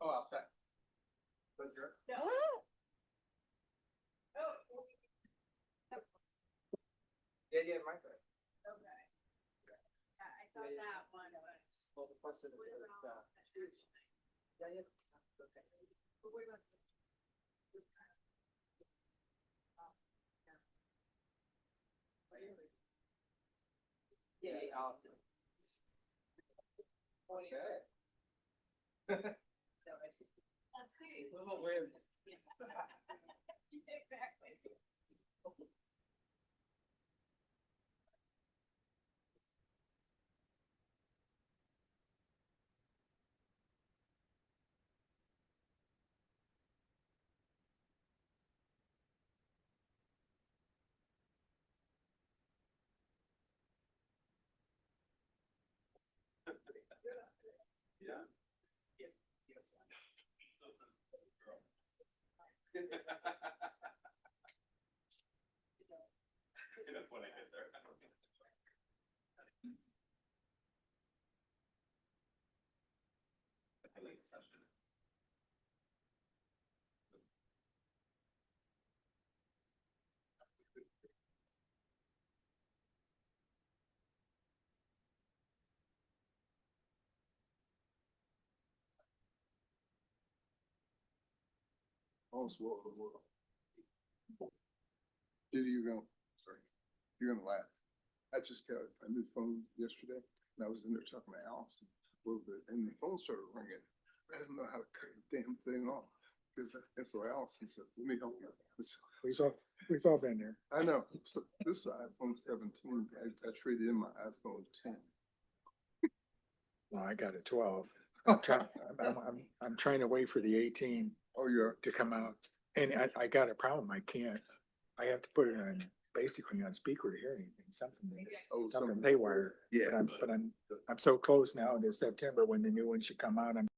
Oh, I'll check. Yeah. Yeah, my bad. Okay. Yeah, I saw that one. Well, the question is, yeah. Okay. But we're going to. Yeah, awesome. Okay. Let's see. A little weird. Exactly. Yeah. When I get there. I like the session. Also, Did you're gonna, sorry, you're gonna laugh. I just got a new phone yesterday and I was in there talking to Allison a little bit and the phone started ringing. I didn't know how to cut the damn thing off. And so Allison said, let me help you. We've all been there. I know. So this iPhone 17, I traded in my iPhone 10. Well, I got a 12. I'm trying to wait for the 18 Oh, you're, to come out. And I got a problem. I have to put it on, basically on speaker to hear anything, something something. haywire. Yeah. But I'm so close now to September when the new one should come out. I'm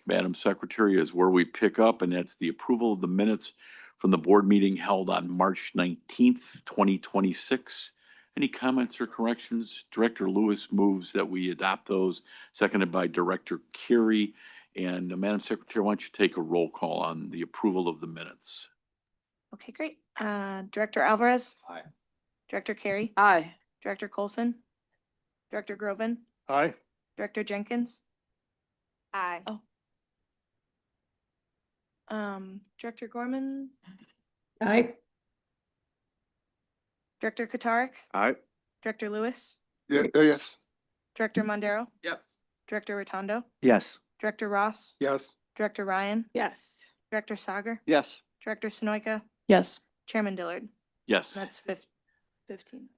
Madam Secretary, is where we pick up, and that's the approval of the minutes from the board meeting held on March 19th, 2026. Any comments or corrections? Director Lewis moves that we adopt those, seconded by Director Carey. And Madam Secretary, why don't you take a roll call on the approval of the minutes? Okay, great. Director Alvarez? Aye. Director Carey? Aye. Director Colson? Director Groven? Aye. Director Jenkins? Aye. Oh. Director Gorman? Aye. Director Katarik? Aye. Director Lewis? Yeah, yes. Director Mondero? Yes. Director Rotundo? Yes. Director Ross? Yes. Director Ryan? Yes. Director Sager? Yes. Director Sonoyka? Yes. Chairman Dillard? Yes. That's 15.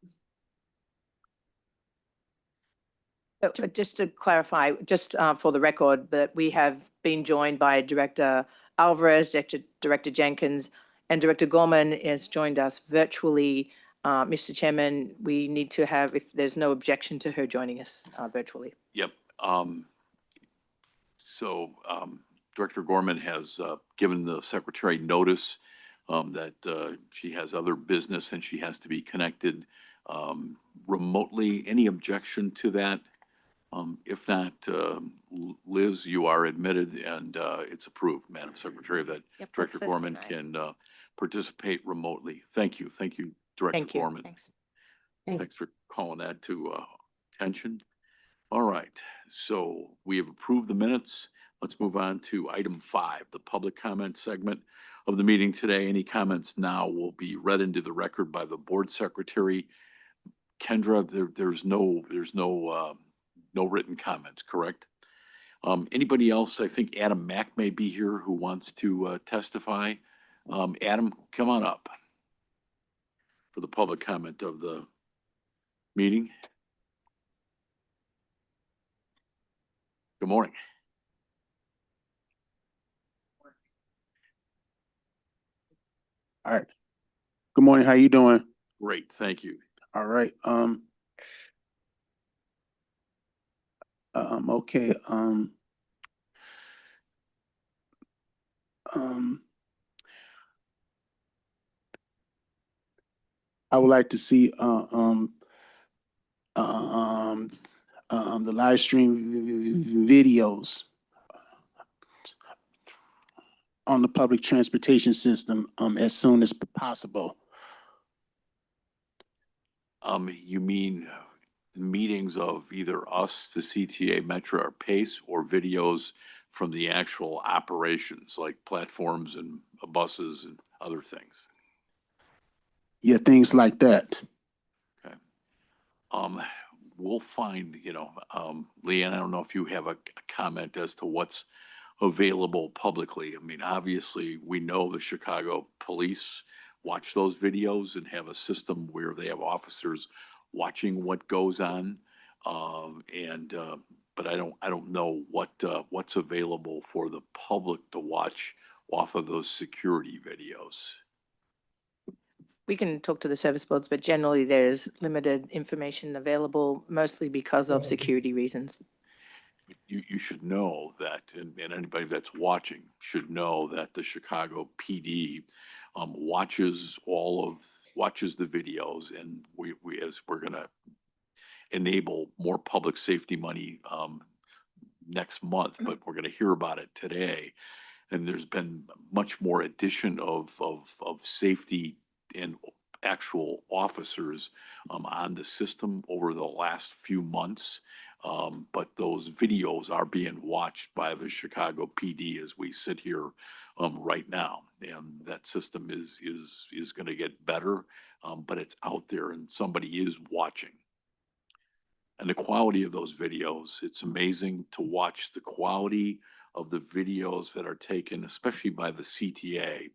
Just to clarify, just for the record, that we have been joined by Director Alvarez, Director Jenkins, and Director Gorman has joined us virtually. Mr. Chairman, we need to have, if there's no objection to her joining us virtually. Yep. Director Gorman has given the secretary notice that she has other business and she has to be connected remotely. Any objection to that? If not, Liz, you are admitted and it's approved, Madam Secretary, that Yep, that's Director Gorman 15, can participate remotely. Thank you. Thank you, Director Thank you. Gorman. Thanks. Thanks for calling that to attention. All right, so we have approved the minutes. Let's move on to item 5, the public comment segment of the meeting today. Any comments now will be read into the record by the board secretary. Kendra, there's no written comments, correct? Anybody else? I think Adam Mack may be here who wants to testify. Adam, come on up for the public comment of the meeting. Good morning. All right. Good morning. How you doing? Great, thank you. All right. Okay. I would like to see, the live stream videos on the public transportation system, as soon as possible. You mean meetings of either us, the CTA, Metro, or PACE, or videos from the actual operations, like platforms and buses and other things? Yeah, things like that. Okay. We'll find, Leanne, I don't know if you have a comment as to what's available publicly. I mean, obviously, we know the Chicago police watch those videos and have a system where they have officers watching what goes on. But I don't know what's available for the public to watch off of those security videos. We can talk to the service boards, but generally there's limited information available, mostly because of security reasons. You should know that, and anybody that's watching should know that the Chicago PD watches the videos, and we're gonna enable more public safety money next month, but we're gonna hear about it today. And there's been much more addition of safety and actual officers on the system over the last few months. But those videos are being watched by the Chicago PD as we sit here right now. And that system is gonna get better, but it's out there and somebody is watching. And the quality of those videos, it's amazing to watch the quality of the videos that are taken, especially by the CTA,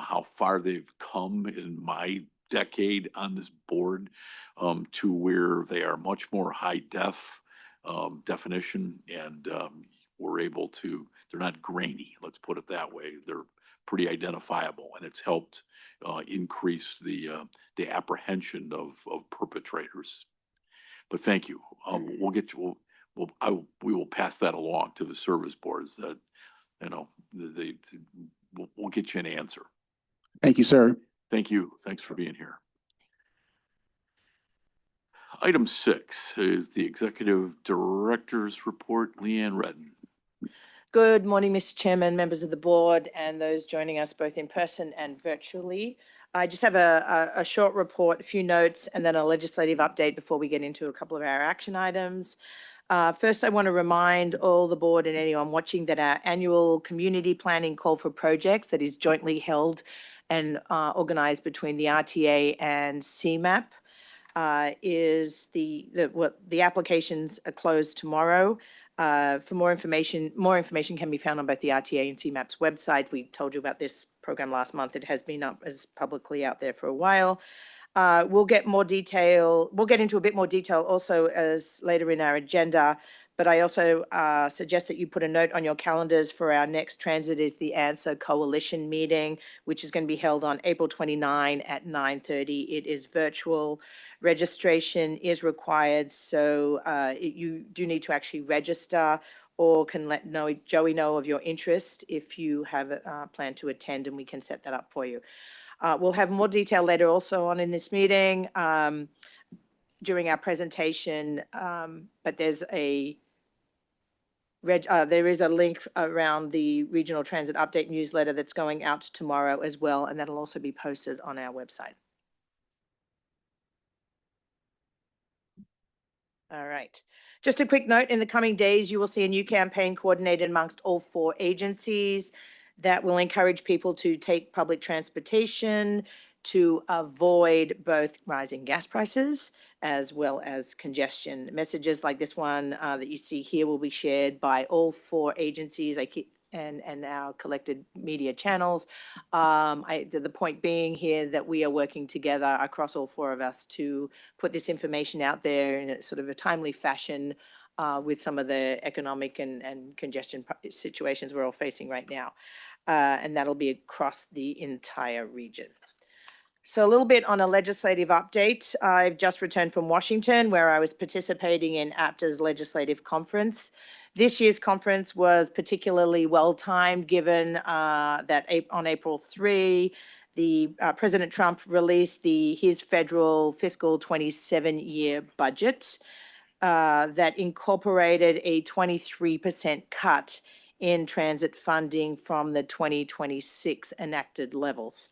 how far they've come in my decade on this board, to where they are much more high definition, and they're not grainy, let's put it that way. They're pretty identifiable, and it's helped increase the apprehension of perpetrators. But thank you. We will pass that along to the service boards, that you know, we'll get you an answer. Thank you, sir. Thank you. Thanks for being here. Item 6 is the Executive Director's Report. Leanne Redden. Good morning, Mr. Chairman, members of the board, and those joining us both in person and virtually. I just have a short report, a few notes, and then a legislative update before we get into a couple of our action items. First, I want to remind all the board and anyone watching that our annual community planning call for projects that is jointly held and organized between the RTA and CMAP is the applications are closed tomorrow. For more information can be found on both the RTA and CMAP's website. We told you about this program last month. It has been up as publicly out there for a while. We'll get into a bit more detail also as later in our agenda, but I also suggest that you put a note on your calendars for our next Transit is the Answer Coalition meeting, which is going to be held on April 29 at 9:30. It is virtual. Registration is required, so you do need to actually register or can let Joey know of your interest if you have a plan to attend, and we can set that up for you. We'll have more detail later also on in this meeting during our presentation, but there is a link around the Regional Transit Update newsletter that's going out tomorrow as well, and that'll also be posted on our website. All right. Just a quick note, in the coming days, you will see a new campaign coordinated amongst all 4 agencies that will encourage people to take public transportation to avoid both rising gas prices as well as congestion. Messages like this one that you see here will be shared by all 4 agencies and our collected media channels. The point being here that we are working together across all 4 of us to put this information out there in a sort of a timely fashion with some of the economic and congestion situations we're all facing right now. And that'll be across the entire region. So a little bit on a legislative update. I've just returned from Washington, where I was participating in APTA's legislative conference. This year's conference was particularly well-timed, given that on April 3, President Trump released his federal fiscal 27-year budget that incorporated a 23% cut in transit funding from the 2026 enacted levels.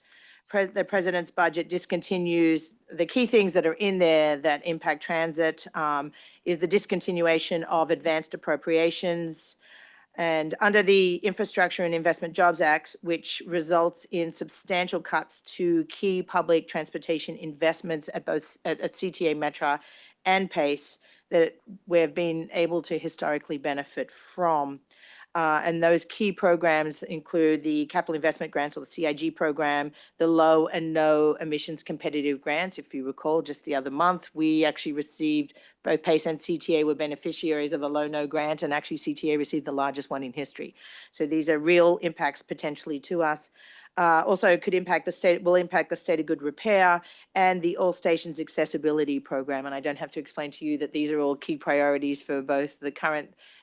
The president's budget discontinues the key things that are in there that impact transit is the discontinuation of advanced appropriations, and under the Infrastructure and Investment Jobs Act, which results in substantial cuts to key public transportation investments at both at CTA, Metra, and PACE that we've been able to historically benefit from. And those key programs include the Capital Investment Grants, or the CIG program, the Low and No Emissions Competitive Grants. If you recall, just the other month, we actually received, both PACE and CTA were beneficiaries of a Low-No grant, and actually CTA received the largest one in history. So these are real impacts potentially to us. Also could impact the state, will impact the state of good repair and the All Stations Accessibility Program. And I don't have to explain to you that these are all key priorities for both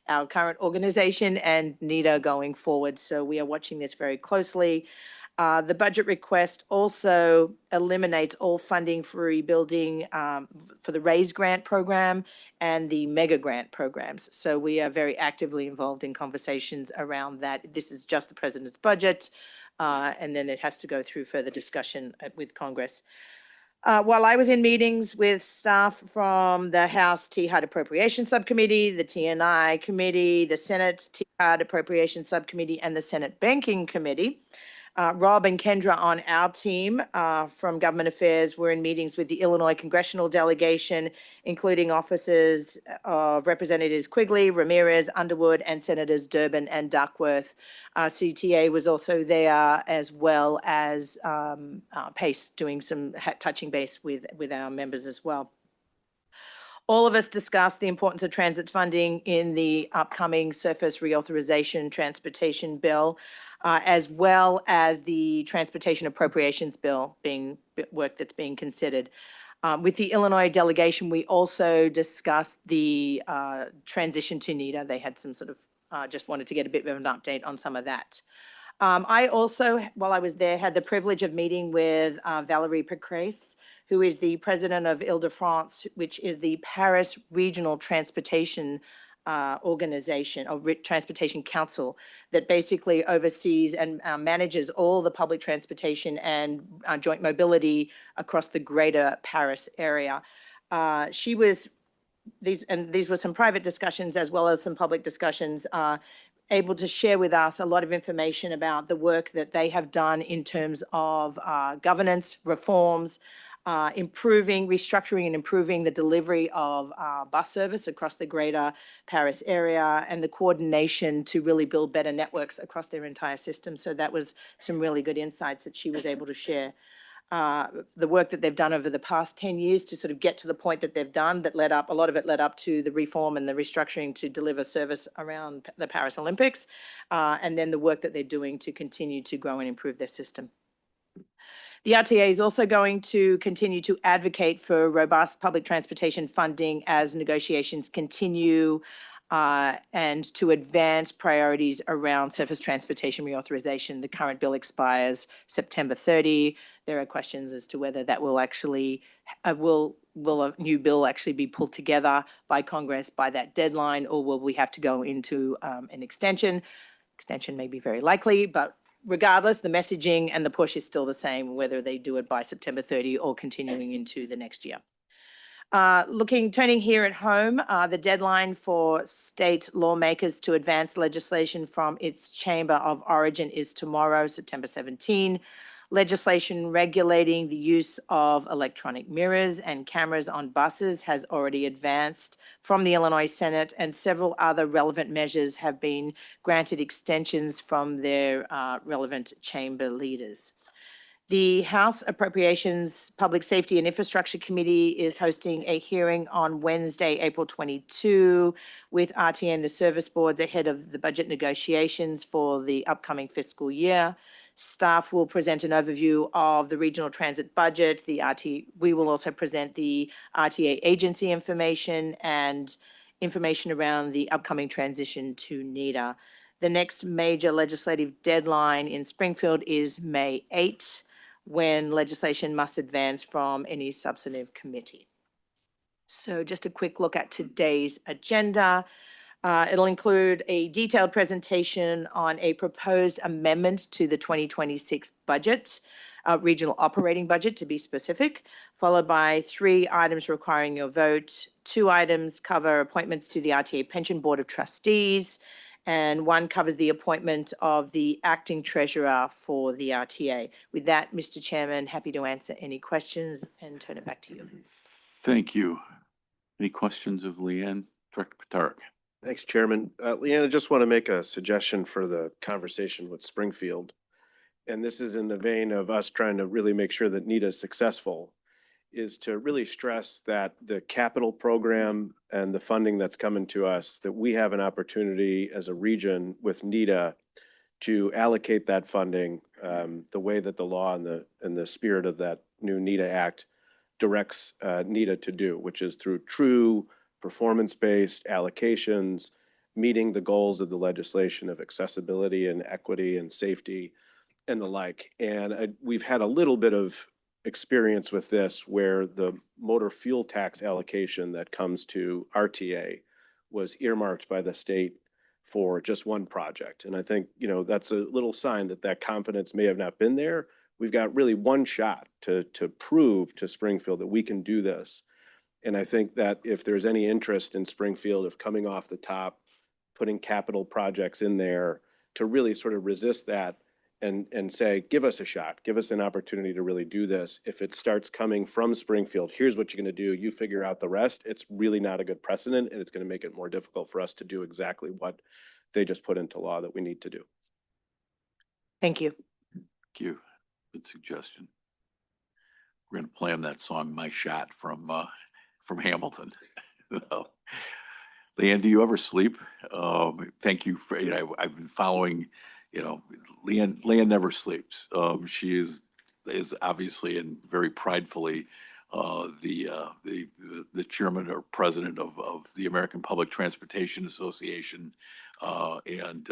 our current organization and NEDA going forward. So we are watching this very closely. The budget request also eliminates all funding for rebuilding for the RAISE grant program and the mega grant programs. So we are very actively involved in conversations around that. This is just the president's budget, and then it has to go through further discussion with Congress. While I was in meetings with staff from the House THUD Appropriations Subcommittee, the TNI Committee, the Senate THUD Appropriations Subcommittee, and the Senate Banking Committee, Rob and Kendra on our team from Government Affairs were in meetings with the Illinois Congressional Delegation, including offices of Representatives Quigley, Ramirez, Underwood, and Senators Durbin and Duckworth. CTA was also there, as well as PACE, doing some touching base with our members as well. All of us discussed the importance of transit funding in the upcoming Surface Reauthorization Transportation Bill, as well as the Transportation Appropriations Bill being work that's being considered. With the Illinois delegation, we also discussed the transition to NEDA. They had some sort of just wanted to get a bit of an update on some of that. I also, while I was there, had the privilege of meeting with Valérie Pécresse, who is the president of Île-de-France, which is the Paris Regional Transportation organization, or Transportation Council, that basically oversees and manages all the public transportation and joint mobility across the greater Paris area. These were some private discussions as well as some public discussions, able to share with us a lot of information about the work that they have done in terms of governance, reforms, restructuring and improving the delivery of bus service across the greater Paris area, and the coordination to really build better networks across their entire system. So that was some really good insights that she was able to share. The work that they've done over the past 10 years to sort of get to the point that they've done, that a lot of it led up to the reform and the restructuring to deliver service around the Paris Olympics, and then the work that they're doing to continue to grow and improve their system. The RTA is also going to continue to advocate for robust public transportation funding as negotiations continue, and to advance priorities around surface transportation reauthorization. The current bill expires September 30. There are questions as to whether that will actually, will a new bill actually be pulled together by Congress by that deadline, or will we have to go into an extension? Extension may be very likely, but regardless, the messaging and the push is still the same, whether they do it by September 30 or continuing into the next year. Turning here at home, the deadline for state lawmakers to advance legislation from its chamber of origin is tomorrow, September 17. Legislation regulating the use of electronic mirrors and cameras on buses has already advanced from the Illinois Senate, and several other relevant measures have been granted extensions from their relevant chamber leaders. The House Appropriations, Public Safety and Infrastructure Committee is hosting a hearing on Wednesday, April 22, with RTA and the service boards ahead of the budget negotiations for the upcoming fiscal year. Staff will present an overview of the regional transit budget. We will also present the RTA agency information and information around the upcoming transition to NEDA. The next major legislative deadline in Springfield is May 8, when legislation must advance from any substantive committee. So just a quick look at today's agenda. It'll include a detailed presentation on a proposed amendment to the 2026 budget, regional operating budget to be specific, followed by 3 items requiring your vote. 2 items cover appointments to the RTA Pension Board of Trustees, and 1 covers the appointment of the acting treasurer for the RTA. With that, Mr. Chairman, happy to answer any questions and turn it back to you. Thank you. Any questions of Leanne? Director Patarik. Thanks, Chairman. Leanne, I just want to make a suggestion for the conversation with Springfield. And this is in the vein of us trying to really make sure that NEDA is successful, is to really stress that the capital program and the funding that's coming to us, that we have an opportunity as a region with NEDA to allocate that funding the way that the law and the spirit of that new NEDA Act directs NEDA to do, which is through true performance-based allocations, meeting the goals of the legislation of accessibility and equity and safety and the like. And we've had a little bit of experience with this where the motor fuel tax allocation that comes to RTA was earmarked by the state for just one project. And I think, that's a little sign that that confidence may have not been there. We've got really one shot to prove to Springfield that we can do this. And I think that if there's any interest in Springfield of coming off the top, putting capital projects in there to really sort of resist that and say, give us a shot, give us an opportunity to really do this. If it starts coming from Springfield, here's what you're going to do, you figure out the rest, it's really not a good precedent, and it's going to make it more difficult for us to do exactly what they just put into law that we need to do. Thank you. Thank you. Good suggestion. We're going to play him that song, My Shot, from Hamilton. Leanne, do you ever sleep? Thank you for, I've been following, Leanne never sleeps. She is obviously and very pridefully the chairman or president of the American Public Transportation Association. And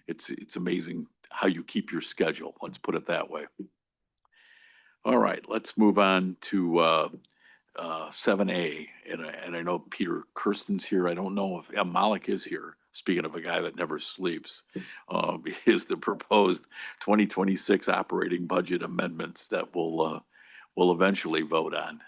it's amazing how you keep your schedule. Let's put it that way. All right, let's move on to 7A. And I know Peter Kirsten's here. I don't know if Malik is here. Speaking of a guy that never sleeps, is the proposed 2026 operating budget amendments that we'll eventually vote on.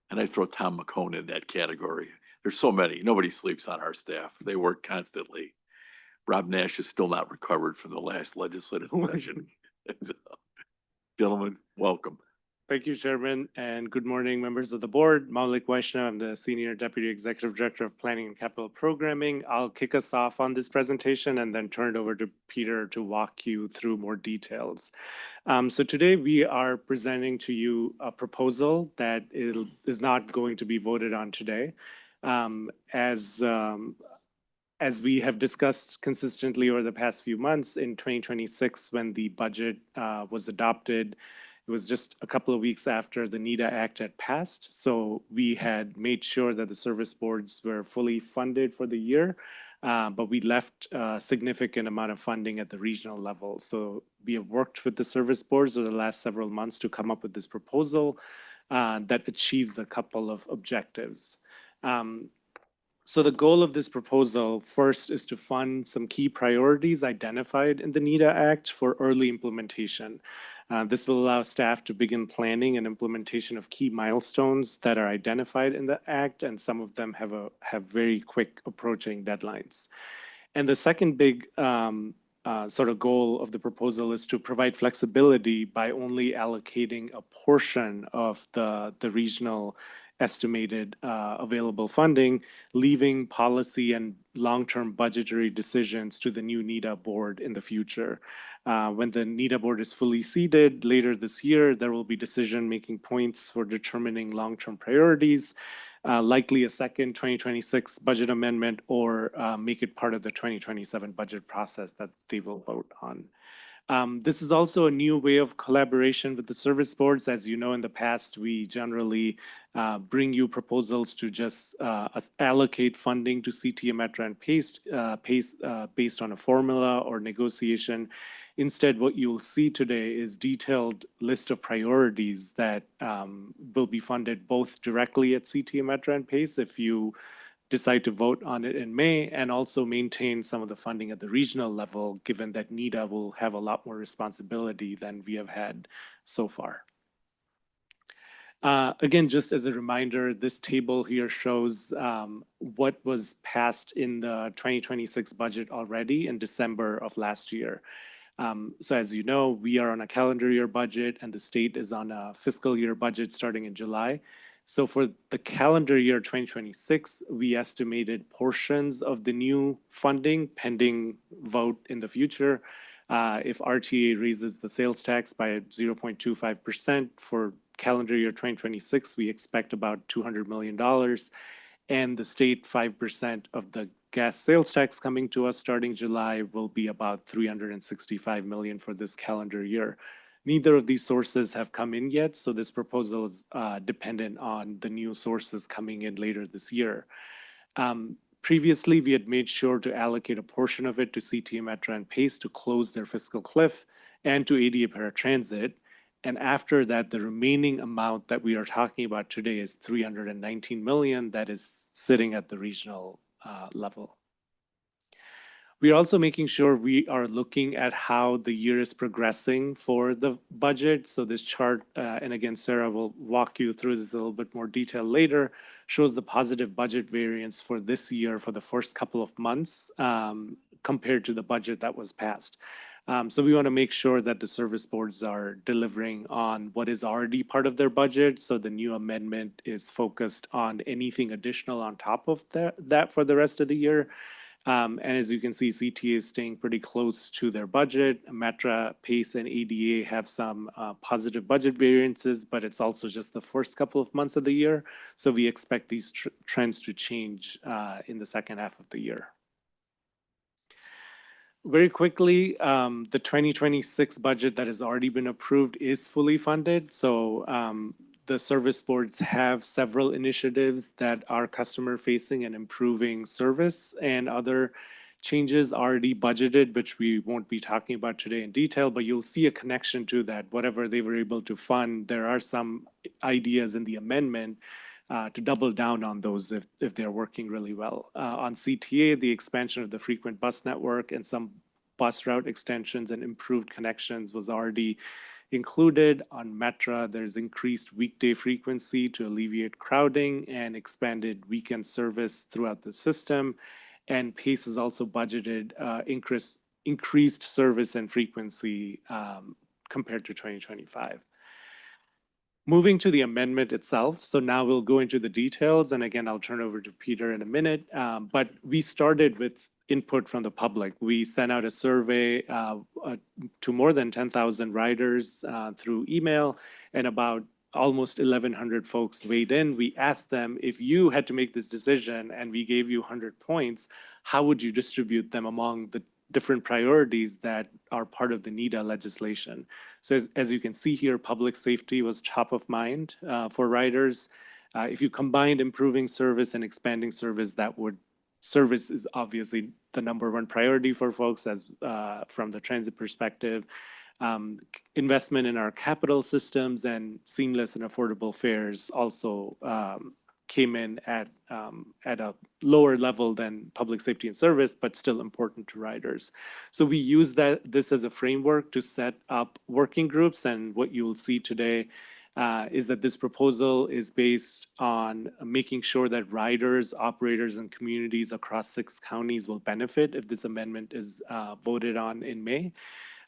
And I throw Tom McCone in that category. There's so many. Nobody sleeps on our staff. They work constantly. Rob Nash is still not recovered from the last legislative session. So, gentlemen, welcome. Thank you, Chairman, and good morning, members of the board. Maulik Vaishnav, I'm the Senior Deputy Executive Director of Planning and Capital Programming. I'll kick us off on this presentation and then turn it over to Peter to walk you through more details. So today we are presenting to you a proposal that is not going to be voted on today. As we have discussed consistently over the past few months, in 2026, when the budget was adopted, it was just a couple of weeks after the NEDA Act had passed. So we had made sure that the service boards were fully funded for the year, but we left a significant amount of funding at the regional level. So we have worked with the service boards over the last several months to come up with this proposal that achieves a couple of objectives. So the goal of this proposal first is to fund some key priorities identified in the NEDA Act for early implementation. This will allow staff to begin planning and implementation of key milestones that are identified in the Act, and some of them have very quick approaching deadlines. And the second big sort of goal of the proposal is to provide flexibility by only allocating a portion of the regional estimated available funding, leaving policy and long-term budgetary decisions to the new NEDA board in the future. When the NEDA board is fully seated later this year, there will be decision-making points for determining long-term priorities, likely a second 2026 budget amendment, or make it part of the 2027 budget process that they will vote on. This is also a new way of collaboration with the service boards. As you know, in the past, we generally bring you proposals to just allocate funding to CTA, Metra, and PACE based on a formula or negotiation. Instead, what you'll see today is detailed list of priorities that will be funded both directly at CTA, Metra, and PACE if you decide to vote on it in May, and also maintain some of the funding at the regional level, given that NEDA will have a lot more responsibility than we have had so far. Again, just as a reminder, this table here shows what was passed in the 2026 budget already in December of last year. So as you know, we are on a calendar year budget and the state is on a fiscal year budget starting in July. So for the calendar year 2026, we estimated portions of the new funding pending vote in the future. If RTA raises the sales tax by 0.25% for calendar year 2026, we expect about $200 million. And the state 5% of the gas sales tax coming to us starting July will be about $365 million for this calendar year. Neither of these sources have come in yet, so this proposal is dependent on the new sources coming in later this year. Previously, we had made sure to allocate a portion of it to CTA, Metra, and PACE to close their fiscal cliff, and to ADA Paratransit. And after that, the remaining amount that we are talking about today is $319 million that is sitting at the regional level. We are also making sure we are looking at how the year is progressing for the budget. So this chart, and again, Sarah will walk you through this a little bit more detail later, shows the positive budget variance for this year for the first couple of months compared to the budget that was passed. So we want to make sure that the service boards are delivering on what is already part of their budget. So the new amendment is focused on anything additional on top of that for the rest of the year. And as you can see, CTA is staying pretty close to their budget. Metra, PACE, and ADA have some positive budget variances, but it's also just the first couple of months of the year. So we expect these trends to change in the second half of the year. Very quickly, the 2026 budget that has already been approved is fully funded. So the service boards have several initiatives that are customer facing and improving service, and other changes already budgeted, which we won't be talking about today in detail, but you'll see a connection to that. Whatever they were able to fund, there are some ideas in the amendment to double down on those if they're working really well. On CTA, the expansion of the frequent bus network and some bus route extensions and improved connections was already included. On Metra, there's increased weekday frequency to alleviate crowding and expanded weekend service throughout the system. And PACE is also budgeted increased service and frequency compared to 2025. Moving to the amendment itself, so now we'll go into the details, and again, I'll turn over to Peter in a minute, but we started with input from the public. We sent out a survey to more than 10,000 riders through email, and about almost 1,100 folks weighed in. We asked them, if you had to make this decision and we gave you 100 points, how would you distribute them among the different priorities that are part of the NEDA legislation? So as you can see here, public safety was top of mind for riders. If you combined improving service and expanding service, service is obviously the #1 priority for folks as from the transit perspective. Investment in our capital systems and seamless and affordable fares also came in at a lower level than public safety and service, but still important to riders. So we use this as a framework to set up working groups, and what you'll see today is that this proposal is based on making sure that riders, operators, and communities across 6 counties will benefit if this amendment is voted on in May.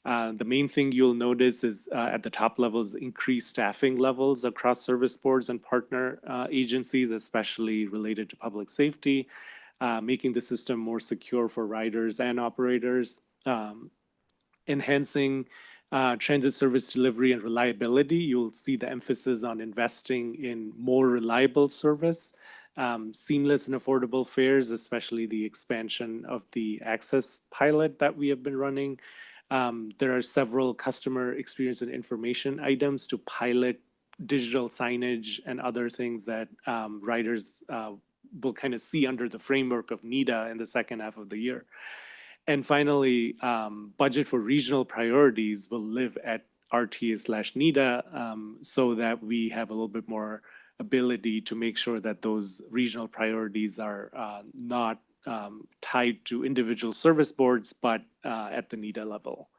The main thing you'll notice is at the top levels, increased staffing levels across service boards and partner agencies, especially related to public safety, making the system more secure for riders and operators, enhancing transit service delivery and reliability. You'll see the emphasis on investing in more reliable service, seamless and affordable fares, especially the expansion of the access pilot that we have been running. There are several customer experience and information items to pilot digital signage and other things that riders will kind of see under the framework of NEDA in the second half of the year. And finally, budget for regional priorities will live at RTA/NEDA so that we have a little bit more ability to make sure that those regional priorities are not tied to individual service boards, but at the NEDA level.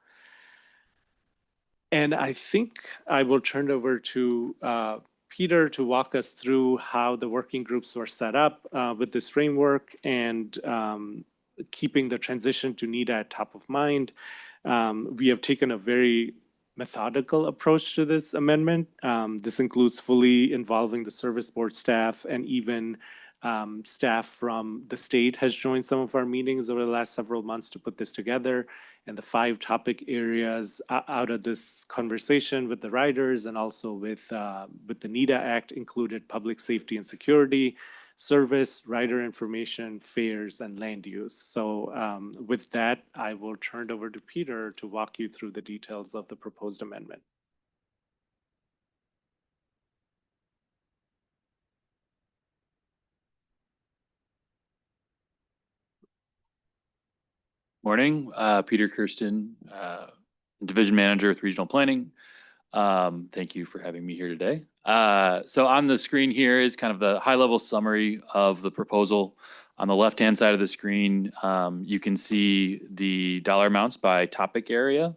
And I think I will turn it over to Peter to walk us through how the working groups were set up with this framework and keeping the transition to NEDA at top of mind. We have taken a very methodical approach to this amendment. This includes fully involving the service board staff, and even staff from the state has joined some of our meetings over the last several months to put this together. And the 5 topic areas out of this conversation with the riders and also with the NEDA Act included public safety and security, service, rider information, fares, and land use. So with that, I will turn it over to Peter to walk you through the details of the proposed amendment. Morning, Peter Kirsten, Division Manager with Regional Planning. Thank you for having me here today. So on the screen here is kind of the high-level summary of the proposal. On the left-hand side of the screen, you can see the dollar amounts by topic area.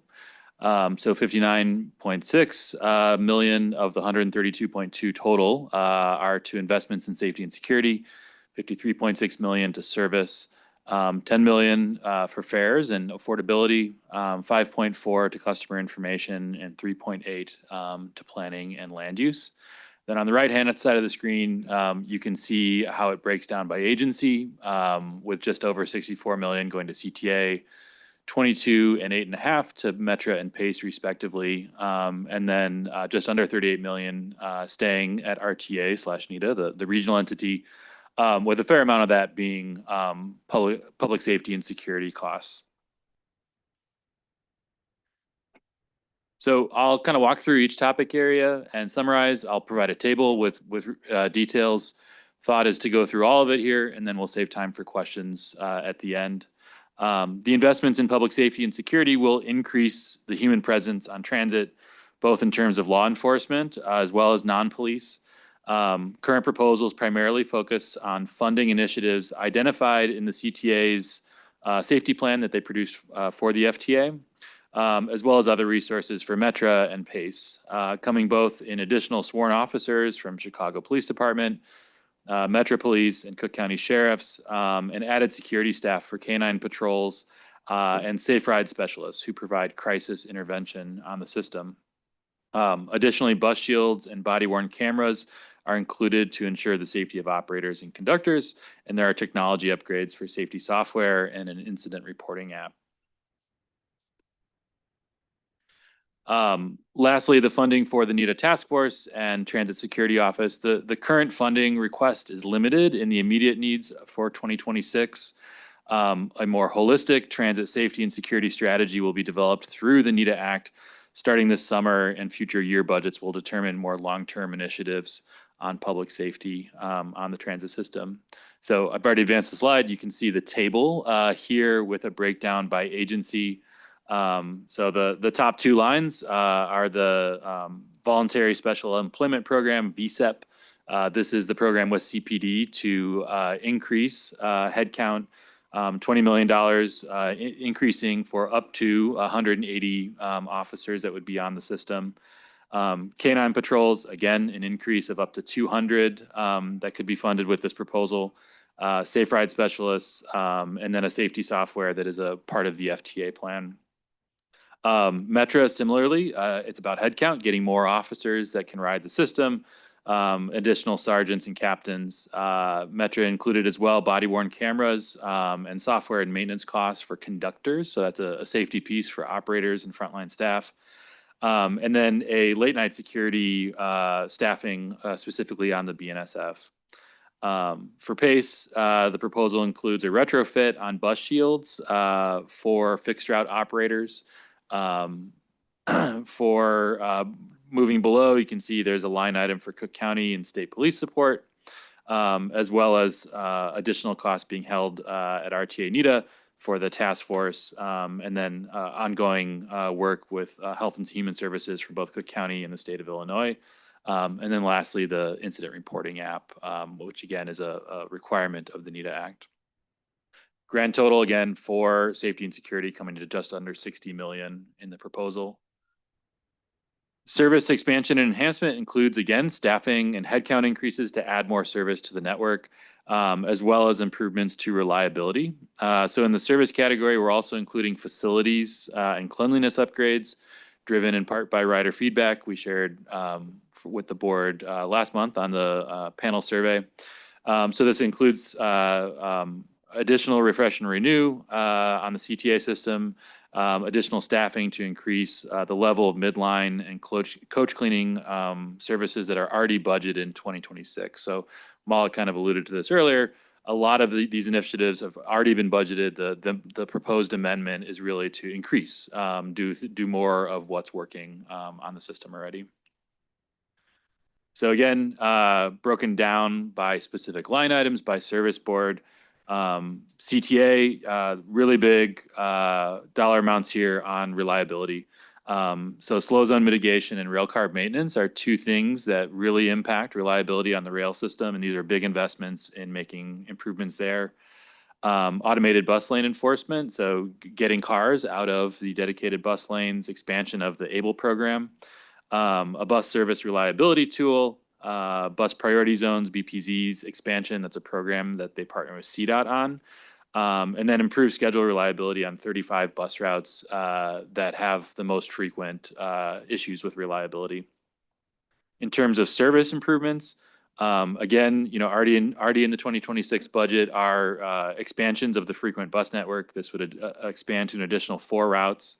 So 59.6 million of the 132.2 total are to investments in safety and security, 53.6 million to service, 10 million for fares and affordability, 5.4 to customer information, and 3.8 to planning and land use. Then on the right-hand side of the screen, you can see how it breaks down by agency, with just over 64 million going to CTA, 22 and 8.5 to Metra and PACE respectively, and then just under 38 million staying at RTA/NEDA, the regional entity, with a fair amount of that being public safety and security costs. So I'll kind of walk through each topic area and summarize. I'll provide a table with details. Thought is to go through all of it here, and then we'll save time for questions at the end. The investments in public safety and security will increase the human presence on transit, both in terms of law enforcement as well as non-police. Current proposals primarily focus on funding initiatives identified in the CTA's safety plan that they produced for the FTA. As well as other resources for Metra and PACE, coming both in additional sworn officers from Chicago Police Department, Metra Police, and Cook County Sheriffs, and added security staff for canine patrols and safe ride specialists who provide crisis intervention on the system. Additionally, bus shields and body-worn cameras are included to ensure the safety of operators and conductors, and there are technology upgrades for safety software and an incident reporting app. Lastly, the funding for the NETA Task Force and Transit Security Office. The current funding request is limited in the immediate needs for 2026. A more holistic transit safety and security strategy will be developed through the NETA Act starting this summer, and future year budgets will determine more long-term initiatives on public safety on the transit system. So I've already advanced the slide. You can see the table here with a breakdown by agency. So the top two lines are the Voluntary Special Employment Program, VSEP. This is the program with CPD to increase headcount, $20 million, increasing for up to 180 officers that would be on the system. Canine patrols, again, an increase of up to 200 that could be funded with this proposal. Safe ride specialists, and then a safety software that is a part of the FTA plan. Metra, similarly, it's about headcount, getting more officers that can ride the system, additional sergeants and captains. Metra included as well body-worn cameras and software and maintenance costs for conductors. So that's a safety piece for operators and frontline staff. And then a late-night security staffing specifically on the BNSF. For PACE, the proposal includes a retrofit on bus shields for fixed route operators. For moving below, you can see there's a line item for Cook County and state police support, as well as additional costs being held at RTA NETA for the task force, and then ongoing work with Health and Human Services for both Cook County and the state of Illinois. And then lastly, the incident reporting app, which again is a requirement of the NETA Act. Grand total, again, for safety and security coming to just under 60 million in the proposal. Service expansion and enhancement includes, again, staffing and headcount increases to add more service to the network, as well as improvements to reliability. So in the service category, we're also including facilities and cleanliness upgrades, driven in part by rider feedback we shared with the board last month on the panel survey. So this includes additional refresh and renew on the CTA system, additional staffing to increase the level of midline and coach cleaning services that are already budgeted in 2026. So Mala kind of alluded to this earlier. A lot of these initiatives have already been budgeted. The proposed amendment is really to increase, do more of what's working on the system already. So again, broken down by specific line items, by service board. CTA, really big dollar amounts here on reliability. So slow zone mitigation and rail car maintenance are two things that really impact reliability on the rail system, and these are big investments in making improvements there. Automated bus lane enforcement, so getting cars out of the dedicated bus lanes, expansion of the ABLE program. A bus service reliability tool, bus priority zones, BPZs expansion. That's a program that they partner with CDOT on. And then improve schedule reliability on 35 bus routes that have the most frequent issues with reliability. In terms of service improvements, again, already in the 2026 budget are expansions of the frequent bus network. This would expand to an additional 4 routes.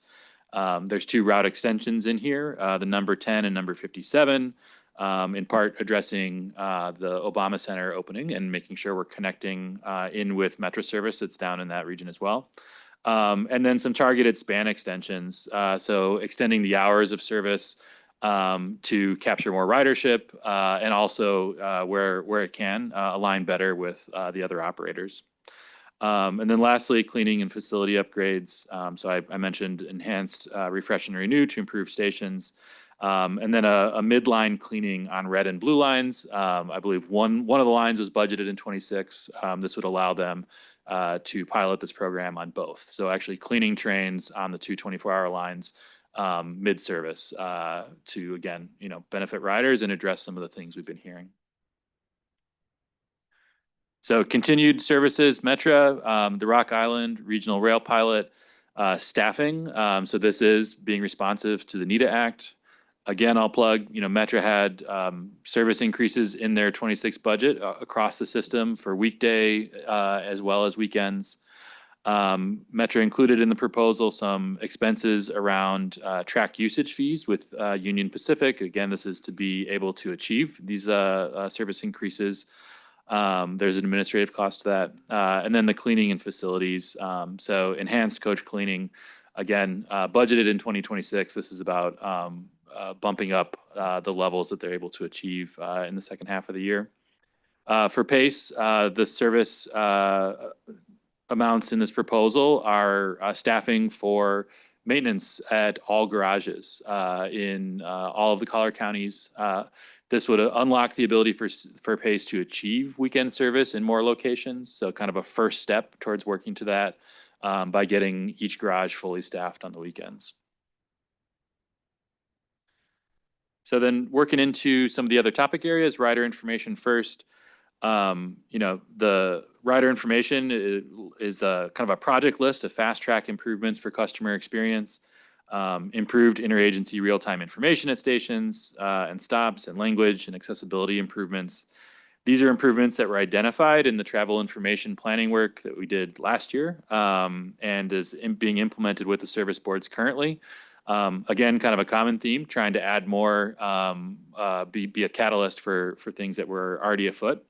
There's 2 route extensions in here, the number 10 and number 57, in part addressing the Obama Center opening and making sure we're connecting in with Metro service that's down in that region as well. And then some targeted span extensions. So extending the hours of service to capture more ridership and also where it can align better with the other operators. And then lastly, cleaning and facility upgrades. So I mentioned enhanced refresh and renew to improve stations. And then a midline cleaning on red and blue lines. I believe one of the lines was budgeted in 26. This would allow them to pilot this program on both. So actually cleaning trains on the two 24-hour lines mid-service to, again, benefit riders and address some of the things we've been hearing. So continued services, Metra, the Rock Island Regional Rail Pilot, staffing. So this is being responsive to the NETA Act. Again, I'll plug, Metra had service increases in their 26 budget across the system for weekday as well as weekends. Metra included in the proposal some expenses around track usage fees with Union Pacific. Again, this is to be able to achieve these service increases. There's an administrative cost to that. And then the cleaning and facilities. So enhanced coach cleaning, again, budgeted in 2026. This is about bumping up the levels that they're able to achieve in the second half of the year. For PACE, the service amounts in this proposal are staffing for maintenance at all garages in all of the Collier counties. This would unlock the ability for PACE to achieve weekend service in more locations. So kind of a first step towards working to that by getting each garage fully staffed on the weekends. So then working into some of the other topic areas, rider information first. The rider information is a kind of a project list of fast track improvements for customer experience. Improved interagency real-time information at stations and stops and language and accessibility improvements. These are improvements that were identified in the travel information planning work that we did last year and is being implemented with the service boards currently. Again, kind of a common theme, trying to add more, be a catalyst for things that were already afoot.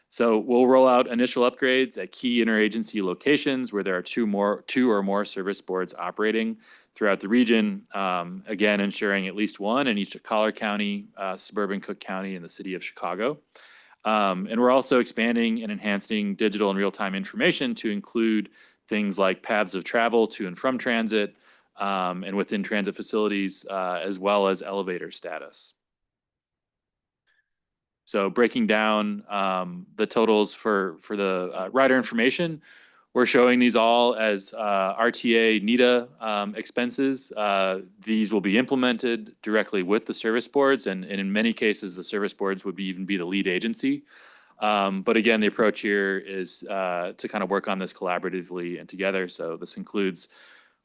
So we'll roll out initial upgrades at key interagency locations where there are two or more service boards operating throughout the region. Again, ensuring at least one in each Collier County, suburban Cook County, and the city of Chicago. And we're also expanding and enhancing digital and real-time information to include things like paths of travel to and from transit and within transit facilities, as well as elevator status. So breaking down the totals for the rider information, we're showing these all as RTA NETA expenses. These will be implemented directly with the service boards, and in many cases, the service boards would even be the lead agency. But again, the approach here is to kind of work on this collaboratively and together. So this includes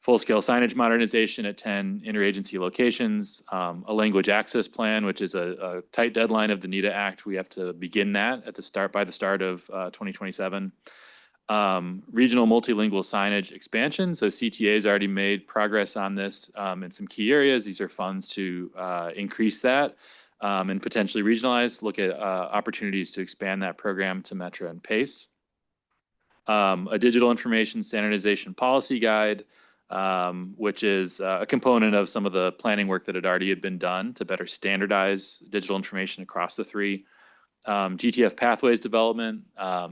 full-scale signage modernization at 10 interagency locations, a language access plan, which is a tight deadline of the NETA Act. We have to begin that by the start of 2027. Regional multilingual signage expansion. So CTA has already made progress on this in some key areas. These are funds to increase that and potentially regionalize, look at opportunities to expand that program to Metra and PACE. A digital information standardization policy guide, which is a component of some of the planning work that had already been done to better standardize digital information across the three. GTF pathways development.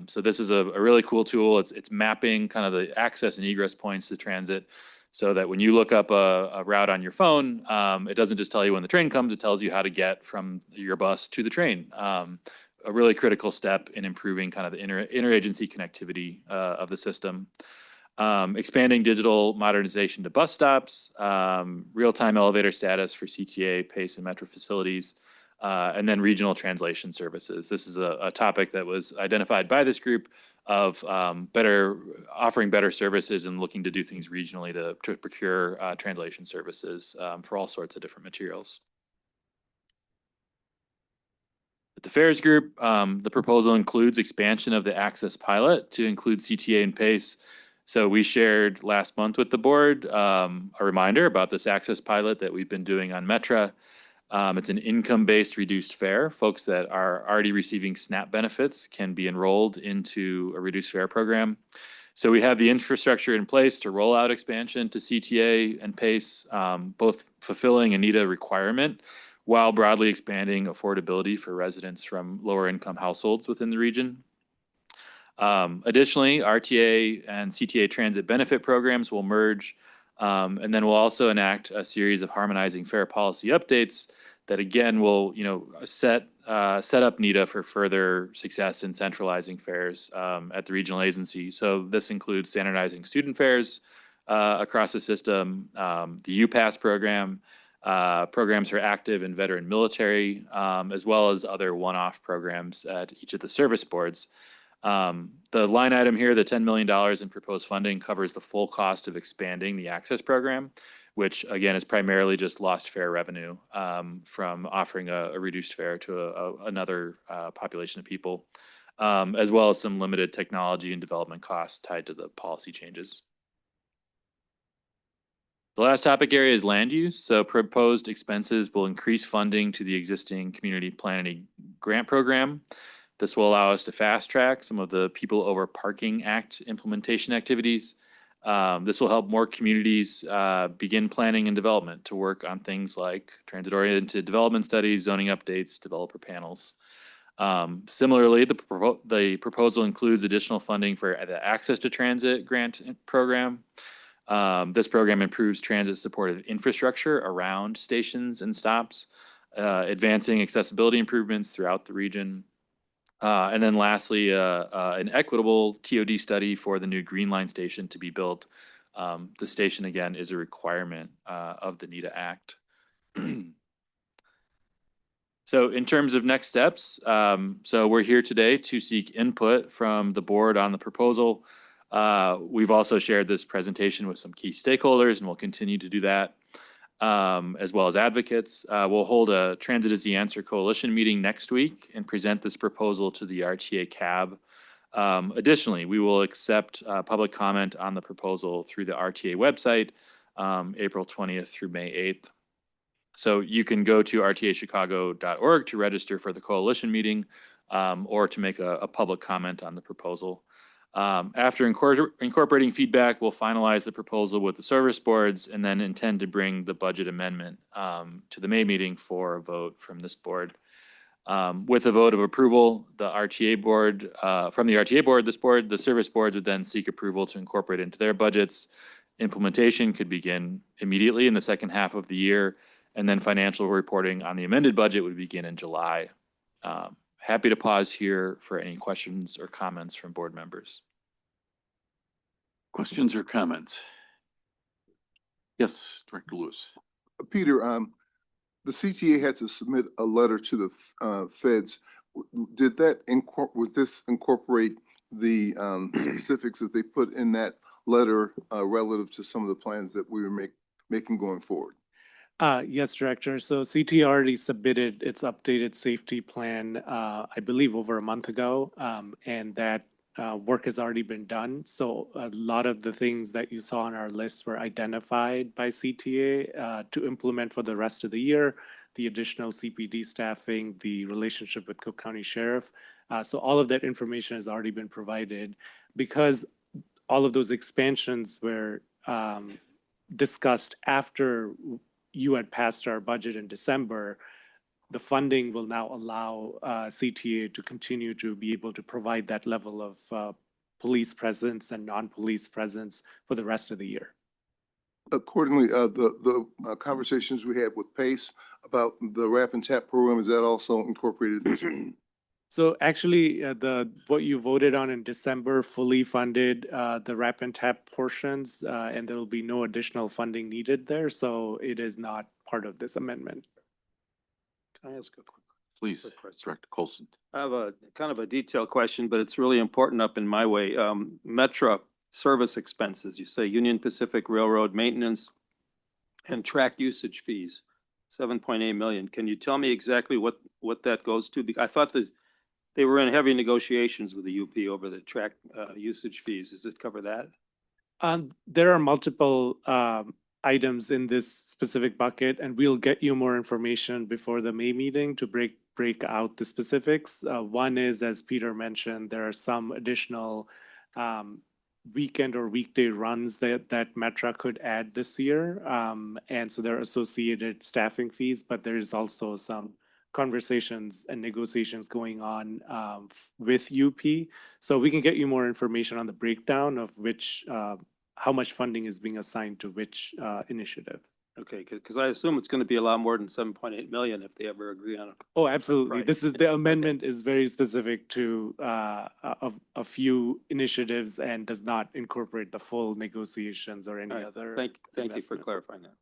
So this is a really cool tool. It's mapping kind of the access and egress points to transit so that when you look up a route on your phone, it doesn't just tell you when the train comes, it tells you how to get from your bus to the train. A really critical step in improving kind of the interagency connectivity of the system. Expanding digital modernization to bus stops, real-time elevator status for CTA, PACE, and Metra facilities, and then regional translation services. This is a topic that was identified by this group of offering better services and looking to do things regionally to procure translation services for all sorts of different materials. At the Fares Group, the proposal includes expansion of the Access pilot to include CTA and PACE. So we shared last month with the board a reminder about this Access pilot that we've been doing on Metra. It's an income-based reduced fare. Folks that are already receiving SNAP benefits can be enrolled into a reduced fare program. So we have the infrastructure in place to roll out expansion to CTA and PACE, both fulfilling a NETA requirement while broadly expanding affordability for residents from lower income households within the region. Additionally, RTA and CTA transit benefit programs will merge, and then we'll also enact a series of harmonizing fare policy updates that again will, set up NETA for further success in centralizing fares at the regional agency. So this includes standardizing student fares across the system, the UPass program, programs for active and veteran military, as well as other one-off programs at each of the service boards. The line item here, the $10 million in proposed funding, covers the full cost of expanding the access program, which again is primarily just lost fare revenue from offering a reduced fare to another population of people, as well as some limited technology and development costs tied to the policy changes. The last topic area is land use. So proposed expenses will increase funding to the existing community planning grant program. This will allow us to fast track some of the People Over Parking Act implementation activities. This will help more communities begin planning and development to work on things like transit-oriented development studies, zoning updates, developer panels. Similarly, the proposal includes additional funding for the Access to Transit grant program. This program improves transit-supported infrastructure around stations and stops, advancing accessibility improvements throughout the region. And then lastly, an equitable TOD study for the new Green Line station to be built. The station, again, is a requirement of the NETA Act. So in terms of next steps, so we're here today to seek input from the board on the proposal. We've also shared this presentation with some key stakeholders, and we'll continue to do that. As well as advocates. We'll hold a Transit is the Answer Coalition meeting next week and present this proposal to the RTA CAB. Additionally, we will accept public comment on the proposal through the RTA website, April 20th through May 8th. So you can go to rtachicago.org to register for the coalition meeting or to make a public comment on the proposal. After incorporating feedback, we'll finalize the proposal with the service boards and then intend to bring the budget amendment to the May meeting for a vote from this board. With a vote of approval, the RTA board, from the RTA board, the service boards would then seek approval to incorporate into their budgets. Implementation could begin immediately in the second half of the year, and then financial reporting on the amended budget would begin in July. Happy to pause here for any questions or comments from board members. Questions or comments? Yes, Director Lewis. Peter, the CTA had to submit a letter to the feds. Did that would this incorporate the specifics that they put in that letter relative to some of the plans that we were making going forward? Yes, Director. So CT already submitted its updated safety plan, I believe over a month ago, and that work has already been done. So a lot of the things that you saw on our list were identified by CTA to implement for the rest of the year, the additional CPD staffing, the relationship with Cook County Sheriff. So all of that information has already been provided. Because all of those expansions were discussed after you had passed our budget in December, the funding will now allow CTA to continue to be able to provide that level of police presence and non-police presence for the rest of the year. Accordingly, the conversations we had with PACE about the RAP and TAP program, is that also incorporated in this? So actually, what you voted on in December fully funded the RAP and TAP portions, and there will be no additional funding needed there. So it is not part of this amendment. Can I ask a quick? Please, Director Colson. I have a kind of a detailed question, but it's really important up in my way. Metro service expenses, you say Union Pacific Railroad maintenance and track usage fees, 7.8 million. Can you tell me exactly what that goes to? Because I thought they were in heavy negotiations with the UP over the track usage fees. Does it cover that? There are multiple items in this specific bucket, and we'll get you more information before the May meeting to break out the specifics. One is, as Peter mentioned, there are some additional weekend or weekday runs that Metra could add this year. And so there are associated staffing fees, but there is also some conversations and negotiations going on with UP. So we can get you more information on the breakdown of which, how much funding is being assigned to which initiative. Okay, because I assume it's going to be a lot more than 7.8 million if they ever agree on it. Oh, absolutely. Right. This is, the amendment is very specific to a few initiatives and does not incorporate the full negotiations or any All right. other. Thank you for investment. clarifying that.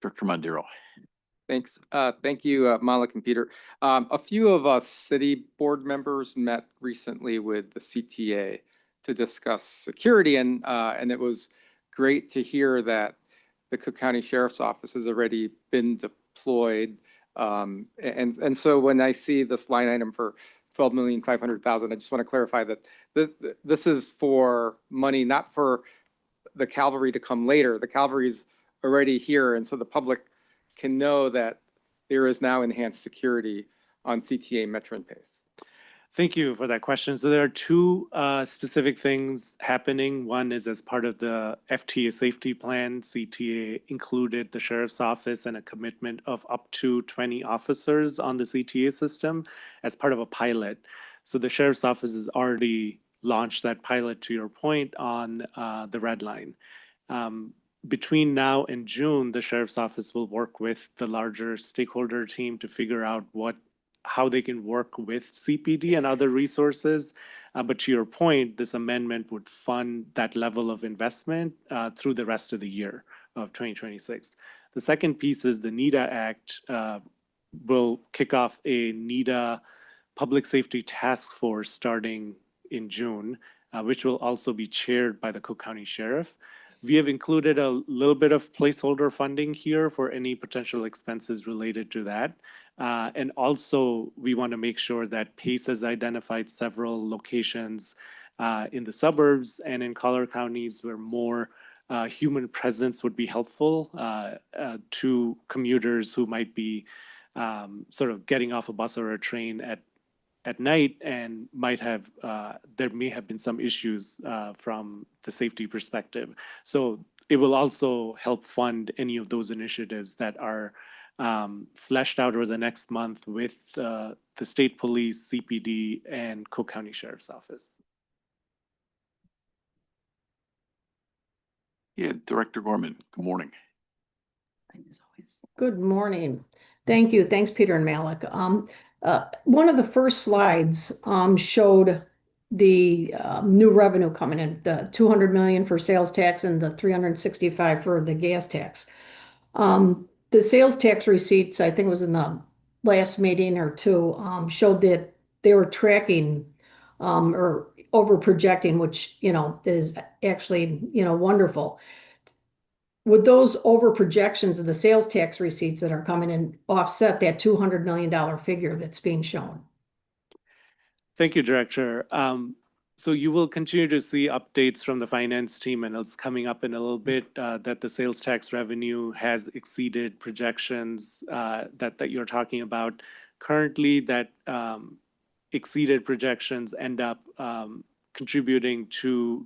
Director Mondero. Thanks. Thank you, Malik and Peter. A few of us city board members met recently with the CTA to discuss security, and it was great to hear that the Cook County Sheriff's Office has already been deployed. And so when I see this line item for 12,500,000, I just want to clarify that this is for money, not for the cavalry to come later. The cavalry's already here, and so the public can know that there is now enhanced security on CTA Metro and Pace. Thank you for that question. So there are two specific things happening. One is as part of the FTA safety plan, CTA included the sheriff's office and a commitment of up to 20 officers on the CTA system as part of a pilot. So the sheriff's office has already launched that pilot, to your point, on the red line. Between now and June, the sheriff's office will work with the larger stakeholder team to figure out how they can work with CPD and other resources. But to your point, this amendment would fund that level of investment through the rest of the year of 2026. The second piece is the NEDA Act will kick off a NEDA Public Safety Task Force starting in June, which will also be chaired by the Cook County Sheriff. We have included a little bit of placeholder funding here for any potential expenses related to that. And also, we want to make sure that PACE has identified several locations in the suburbs and in collar counties where more human presence would be helpful to commuters who might be sort of getting off a bus or a train at night and might have, there may have been some issues from the safety perspective. So it will also help fund any of those initiatives that are fleshed out over the next month with the state police, CPD, and Cook County Sheriff's Office. Yeah, Director Gorman, good morning. Good morning. Thank you. Thanks, Peter and Malik. One of the first slides showed the new revenue coming in, the 200 million for sales tax and the 365 for the gas tax. The sales tax receipts, I think it was in the last meeting or two, showed that they were tracking or over projecting, which, is actually, wonderful. Would those over projections of the sales tax receipts that are coming in offset that $200 million figure that's being shown? Thank you, Director. So you will continue to see updates from the finance team, and it's coming up in a little bit that the sales tax revenue has exceeded projections that you're talking about. Currently, that exceeded projections end up contributing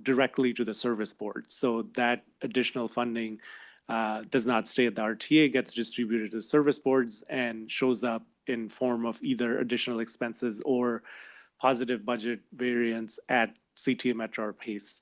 directly to the service board. So that additional funding does not stay at the RTA, gets distributed to the service boards and shows up in form of either additional expenses or positive budget variance at CTA Metro or PACE.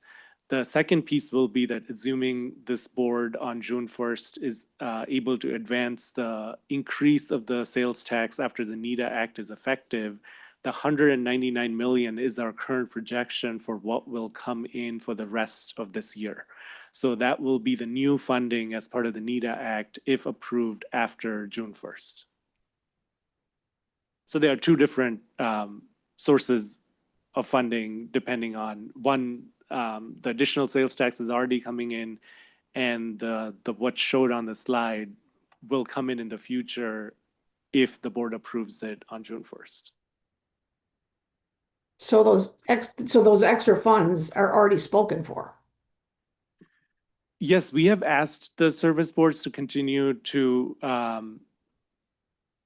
The second piece will be that assuming this board on June 1st is able to advance the increase of the sales tax after the NEDA Act is effective, the 199 million is our current projection for what will come in for the rest of this year. So that will be the new funding as part of the NEDA Act if approved after June 1st. So there are two different sources of funding depending on one, the additional sales tax is already coming in, and the what showed on the slide will come in the future if the board approves it on June 1st. So those extra funds are already spoken for. Yes, we have asked the service boards to continue to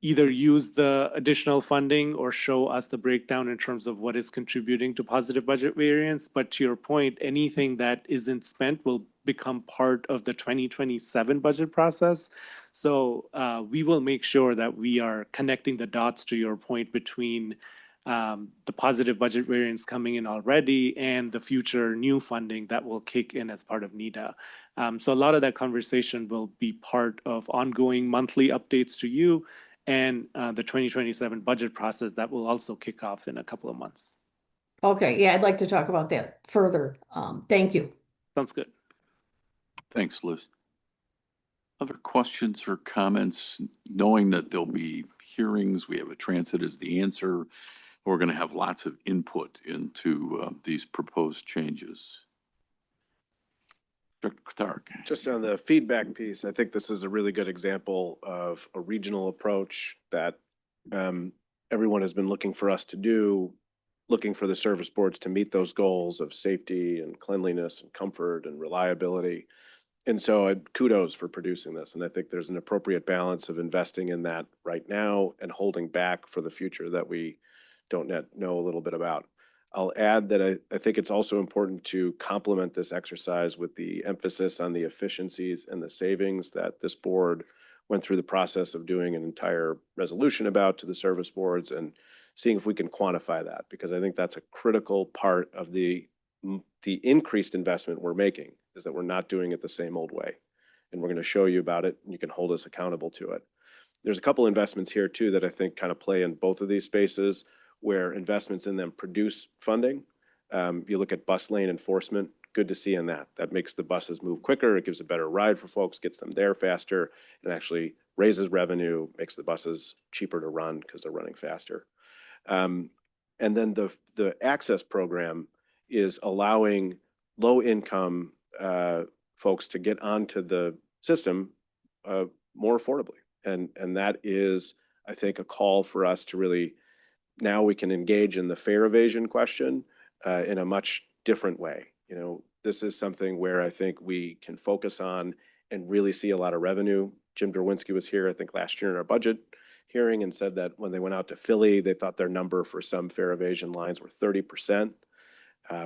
either use the additional funding or show us the breakdown in terms of what is contributing to positive budget variance. But to your point, anything that isn't spent will become part of the 2027 budget process. So we will make sure that we are connecting the dots, to your point, between the positive budget variance coming in already and the future new funding that will kick in as part of NEDA. So a lot of that conversation will be part of ongoing monthly updates to you and the 2027 budget process that will also kick off in a couple of months. Okay, yeah, I'd like to talk about that further. Thank you. Sounds good. Thanks, Liz. Other questions or comments, knowing that there'll be hearings, we have a transit as the answer. We're going to have lots of input into these proposed changes. Dr. Clark. Just on the feedback piece, I think this is a really good example of a regional approach that everyone has been looking for us to do, looking for the service boards to meet those goals of safety and cleanliness and comfort and reliability. And so kudos for producing this. And I think there's an appropriate balance of investing in that right now and holding back for the future that we don't yet know a little bit about. I'll add that I think it's also important to complement this exercise with the emphasis on the efficiencies and the savings that this board went through the process of doing an entire resolution about to the service boards and seeing if we can quantify that, because I think that's a critical part of the increased investment we're making, is that we're not doing it the same old way. And we're going to show you about it, and you can hold us accountable to it. There's a couple investments here too that I think kind of play in both of these spaces, where investments in them produce funding. You look at bus lane enforcement, good to see in that. That makes the buses move quicker. It gives a better ride for folks, gets them there faster, and actually raises revenue, makes the buses cheaper to run because they're running faster. And then the access program is allowing low-income folks to get onto the system more affordably. And that is, I think, a call for us to really, now we can engage in the fare evasion question in a much different way. You know, this is something where I think we can focus on and really see a lot of revenue. Jim Derwinski was here, I think, last year in our budget hearing and said that when they went out to Philly, they thought their number for some fare evasion lines were 30%.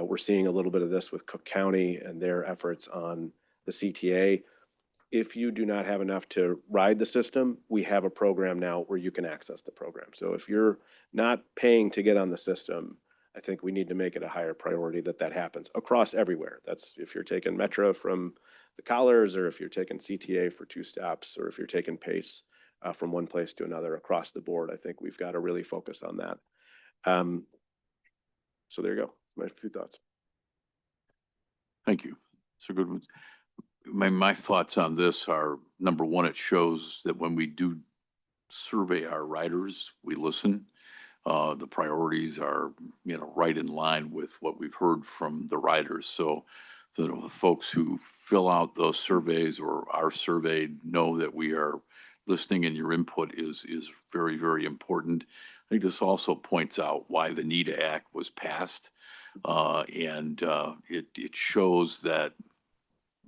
We're seeing a little bit of this with Cook County and their efforts on the CTA. If you do not have enough to ride the system, we have a program now where you can access the program. So if you're not paying to get on the system, I think we need to make it a higher priority that happens across everywhere. That's if you're taking Metro from the collars, or if you're taking CTA for 2 stops, or if you're taking PACE from one place to another across the board. I think we've got to really focus on that. So there you go, my few thoughts. Thank you. So good ones. My thoughts on this are, number one, it shows that when we do survey our riders, we listen. The priorities are, right in line with what we've heard from the riders. So the folks who fill out those surveys or are surveyed know that we are listening, and your input is very, very important. I think this also points out why the NEDA Act was passed. And it shows that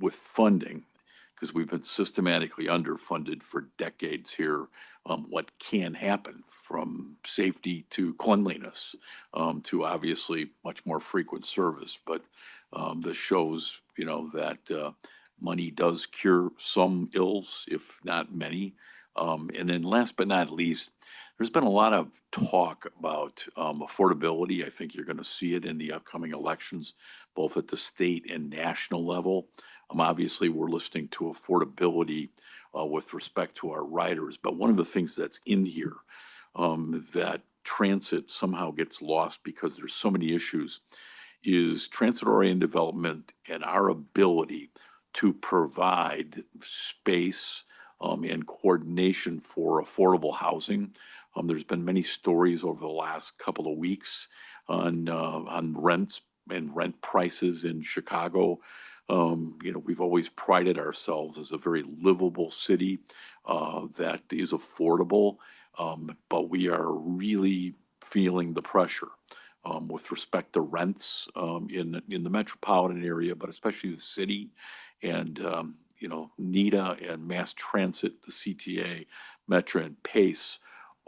with funding, because we've been systematically underfunded for decades here, what can happen from safety to cleanliness to obviously much more frequent service. But this shows, that money does cure some ills, if not many. And then last but not least, there's been a lot of talk about affordability. I think you're going to see it in the upcoming elections, both at the state and national level. Obviously, we're listening to affordability with respect to our riders. But one of the things that's in here that transit somehow gets lost because there's so many issues is transit-oriented development and our ability to provide space and coordination for affordable housing. There's been many stories over the last couple of weeks on rents and rent prices in Chicago. We've always prided ourselves as a very livable city that is affordable, but we are really feeling the pressure with respect to rents in the metropolitan area, but especially the city. And NEDA and mass transit, the CTA, Metro, and PACE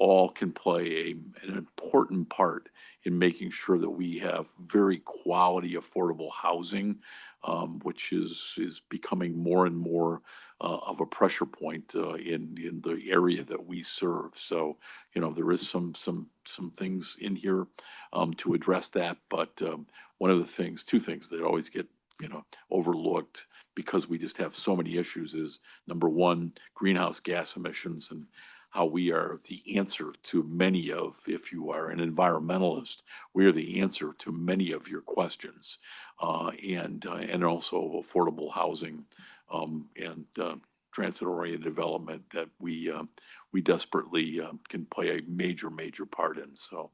all can play an important part in making sure that we have very quality, affordable housing, which is becoming more and more of a pressure point in the area that we serve. So, there is some things in here to address that, but one of the things, two things that always get overlooked because we just have so many issues is, number one, greenhouse gas emissions and how we are the answer to many of, if you are an environmentalist, we are the answer to many of your questions. And also affordable housing and transit-oriented development that we desperately can play a major part in. So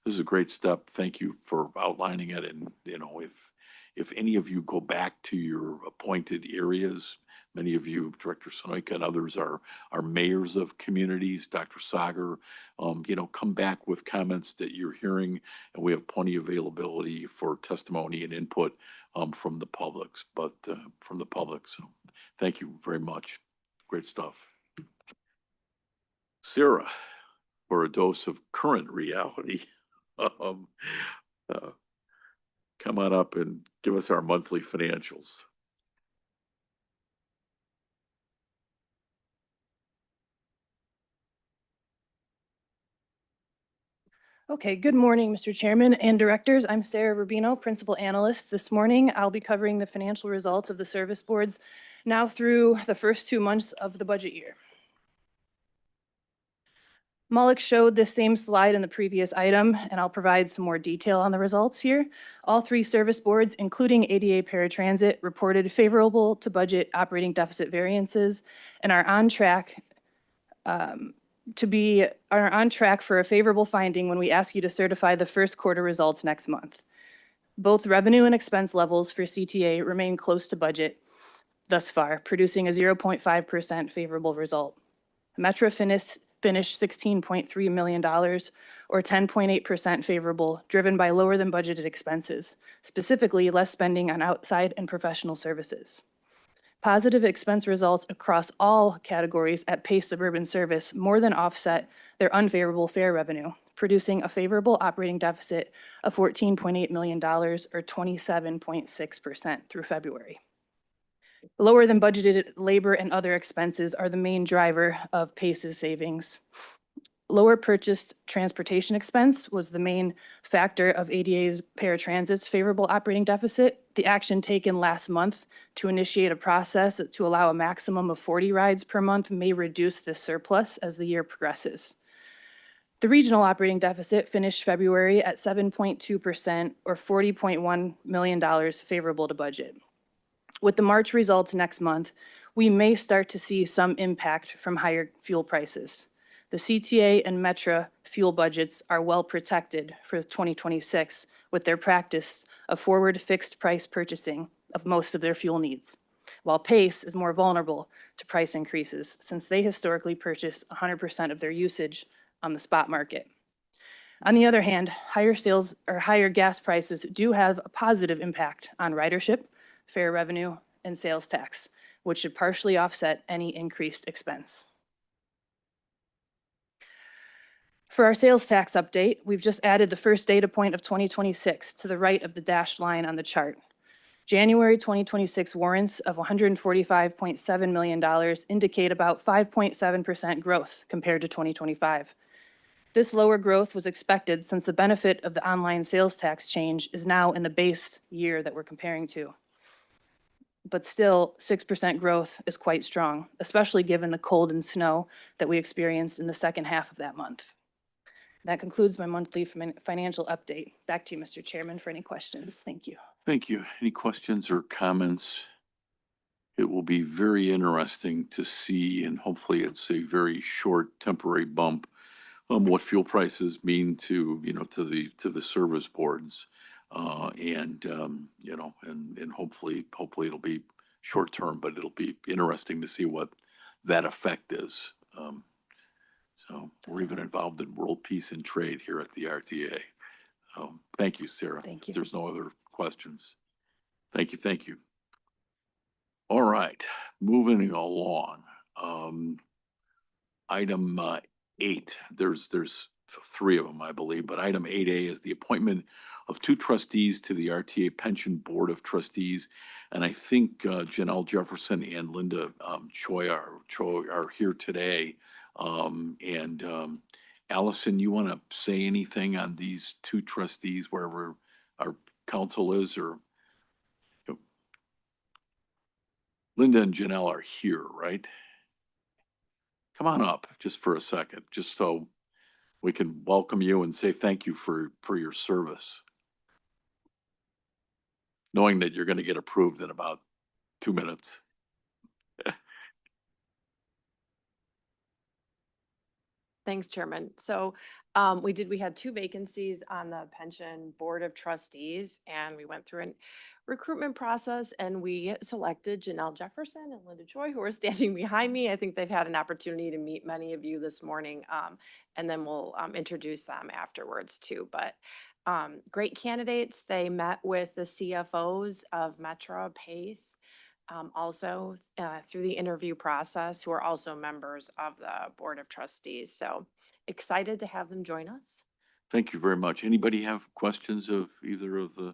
this is a great step. Thank you for outlining it. And, if any of you go back to your appointed areas, many of you, Director Sonoyka and others are mayors of communities, Dr. Sagar, come back with comments that you're hearing, and we have plenty of availability for testimony and input from the public. So thank you very much. Great stuff. Sarah, for a dose of current reality, come on up and give us our monthly financials. Okay, good morning, Mr. Chairman and Directors. I'm Sarah Rubino, Principal Analyst. This morning, I'll be covering the financial results of the service boards now through the first 2 months of the budget year. Malik showed this same slide in the previous item, and I'll provide some more detail on the results here. All 3 service boards, including ADA Paratransit, reported favorable to budget operating deficit variances and are on track for a favorable finding when we ask you to certify the first quarter results next month. Both revenue and expense levels for CTA remain close to budget thus far, producing a 0.5% favorable result. Metra finished $16.3 million, or 10.8% favorable, driven by lower than budgeted expenses, specifically less spending on outside and professional services. Positive expense results across all categories at Pace Suburban Service more than offset their unfavorable fare revenue, producing a favorable operating deficit of $14.8 million, or 27.6% through February. Lower than budgeted labor and other expenses are the main driver of Pace's savings. Lower purchased transportation expense was the main factor of ADA's Paratransit's favorable operating deficit. The action taken last month to initiate a process to allow a maximum of 40 rides per month may reduce this surplus as the year progresses. The regional operating deficit finished February at 7.2%, or $40.1 million favorable to budget. With the March results next month, we may start to see some impact from higher fuel prices. The CTA and Metra fuel budgets are well protected for 2026 with their practice of forward fixed price purchasing of most of their fuel needs, while Pace is more vulnerable to price increases since they historically purchase 100% of their usage on the spot market. On the other hand, higher gas prices do have a positive impact on ridership, fare revenue, and sales tax, which should partially offset any increased expense. For our sales tax update, we've just added the first data point of 2026 to the right of the dashed line on the chart. January 2026 warrants of $145.7 million indicate about 5.7% growth compared to 2025. This lower growth was expected since the benefit of the online sales tax change is now in the base year that we're comparing to. But still, 6% growth is quite strong, especially given the cold and snow that we experienced in the second half of that month. That concludes my monthly financial update. Back to you, Mr. Chairman, for any questions. Thank you. Thank you. Any questions or comments? It will be very interesting to see, and hopefully it's a very short temporary bump, what fuel prices mean to the service boards. And hopefully it'll be short term, but it'll be interesting to see what that effect is. So we're even involved in world peace and trade here at the RTA. Thank you, Sarah. Thank you. If there's no other questions. Thank you. All right, moving along. Item 8, there's three of them, I believe, but item 8A is the appointment of 2 trustees to the RTA Pension Board of Trustees. And I think Janelle Jefferson and Linda Choi are here today. Allison, you want to say anything on these 2 trustees, wherever our council is, or? Linda and Janelle are here, right? Come on up just for a second, just so we can welcome you and say thank you for your service. Knowing that you're going to get approved in about 2 minutes. Thanks, Chairman. So we had 2 vacancies on the Pension Board of Trustees, and we went through a recruitment process, and we selected Janelle Jefferson and Linda Choi, who are standing behind me. I think they've had an opportunity to meet many of you this morning, and then we'll introduce them afterwards too. But great candidates. They met with the CFOs of Metro, Pace, also through the interview process, who are also members of the Board of Trustees. So excited to have them join us. Thank you very much. Anybody have questions of either of the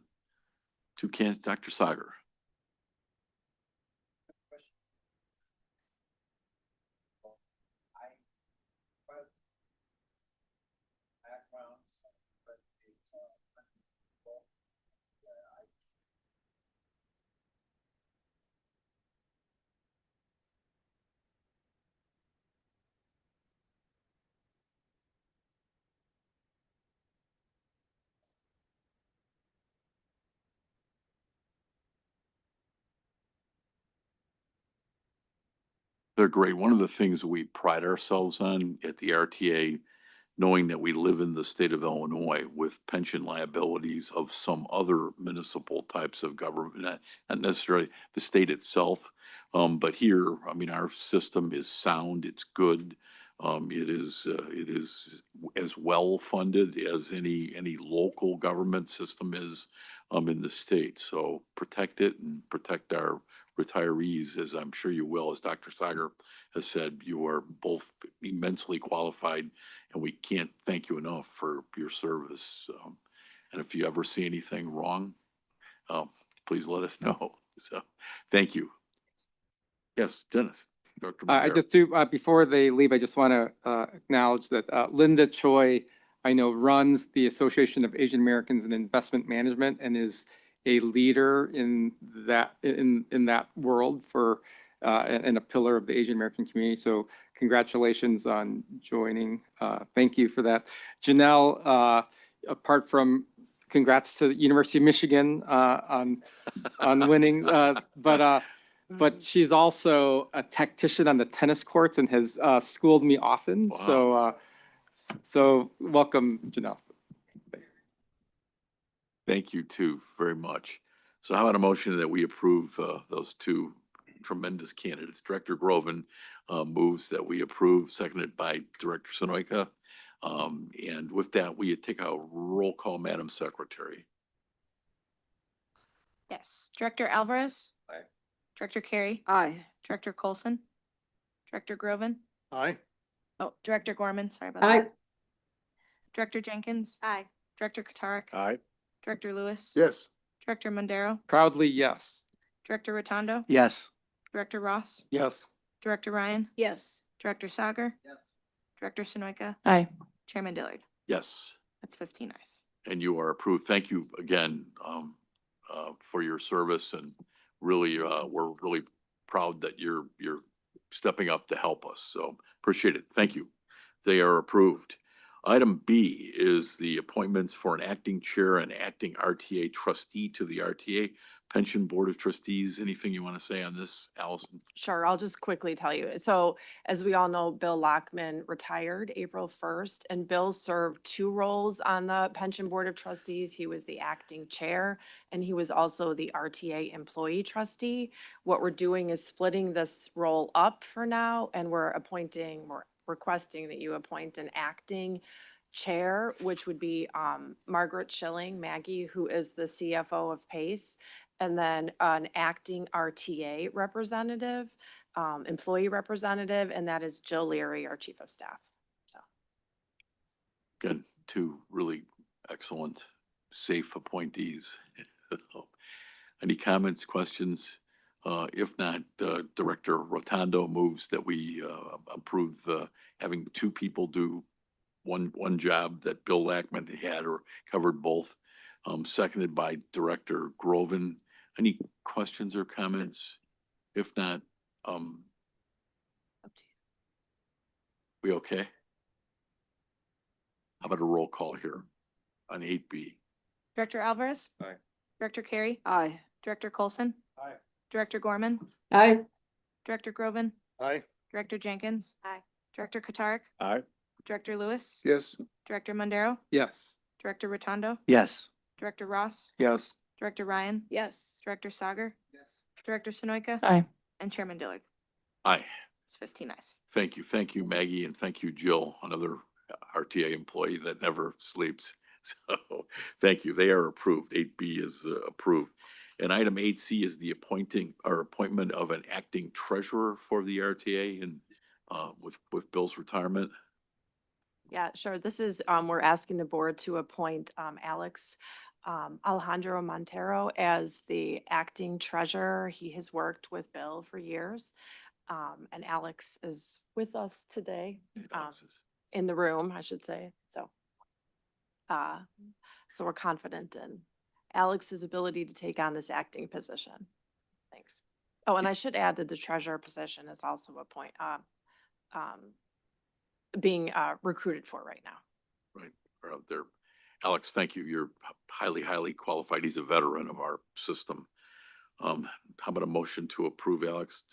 2 candidates? Dr. Sagar? They're great. One of the things we pride ourselves on at the RTA, knowing that we live in the state of Illinois with pension liabilities of some other municipal types of government, not necessarily the state itself. But here, I mean, our system is sound, it's good. It is as well funded as any local government system is in the state. So protect it and protect our retirees, as I'm sure you will. As Dr. Sagar has said, you are both immensely qualified, and we can't thank you enough for your service. And if you ever see anything wrong, please let us know. So thank you. Yes, Dennis. Dr. I Montero. just do, before they leave, I just want to acknowledge that Linda Choi, I know, runs the Association of Asian Americans in Investment Management and is a leader in that world for and a pillar of the Asian American community. So congratulations on joining. Thank you for that. Janelle, apart from congrats to the University of Michigan on winning, but she's also a tactician on the tennis courts and has schooled me often. Wow. So welcome, Janelle. Thank you too very much. So how about a motion that we approve those 2 tremendous candidates? Director Groven moves that we approve, seconded by Director Sonoyka. And with that, we take a roll call, Madam Secretary. Yes. Director Alvarez? Aye. Director Carey? Aye. Director Colson? Director Groven? Aye. Oh, Director Gorman, sorry about Aye. that. Director Jenkins? Aye. Director Katarik? Aye. Director Lewis? Yes. Director Mondero? Proudly, yes. Director Rotondo? Yes. Director Ross? Yes. Director Ryan? Yes. Director Sagar? Director Sonoyka? Aye. Chairman Dillard? Yes, That's 15 ayes. and you are approved. Thank you again for your service, and really, we're really proud that you're stepping up to help us. So appreciate it. Thank you. They are approved. Item B is the appointments for an acting chair and acting RTA trustee to the RTA Pension Board of Trustees. Anything you want to say on this, Allison? Sure, I'll just quickly tell you. So as we all know, Bill Lockman retired April 1st, and Bill served 2 roles on the Pension Board of Trustees. He was the acting chair, and he was also the RTA employee trustee. What we're doing is splitting this role up for now, and we're requesting that you appoint an acting chair, which would be Margaret Schilling, Maggie, who is the CFO of Pace, and then an acting RTA representative, employee representative, and that is Jill Leary, our chief of staff. So Again, two really excellent, safe appointees. Any comments, questions? If not, Director Rotondo moves that we approve having two people do one job that Bill Lackman had or covered both. Seconded by Director Groven. Any questions or comments? If not, we okay? How about a roll call here on 8B? Director Alvarez. Aye. Director Carey. Aye. Director Colson. Aye. Director Gorman. Aye. Director Groven. Aye. Director Jenkins. Aye. Director Katark. Aye. Director Lewis. Yes. Director Mondero. Yes. Director Rotondo. Yes. Director Ross. Yes. Director Ryan. Yes. Director Sager. Yes. Director Sonoyka. Aye. And Chairman Dillard. Aye. It's 15 ayes. Thank you. Thank you, Maggie, and thank you, Jill, another RTA employee that never sleeps. So thank you. They are approved. 8B is approved. And item 8C is the appointment of an acting treasurer for the RTA and with Bill's retirement. Yeah, sure. This is, we're asking the board to appoint Alex Alejandro Montero as the acting treasurer. He has worked with Bill for years. And Alex is with us today, in the room, I should say. So we're confident in Alex's ability to take on this acting position. Thanks. Oh, and I should add that the treasurer position is also being recruited for right now. Right, are out there. Alex, thank you. You're highly qualified. He's a veteran of our system. How about a motion to approve Alex,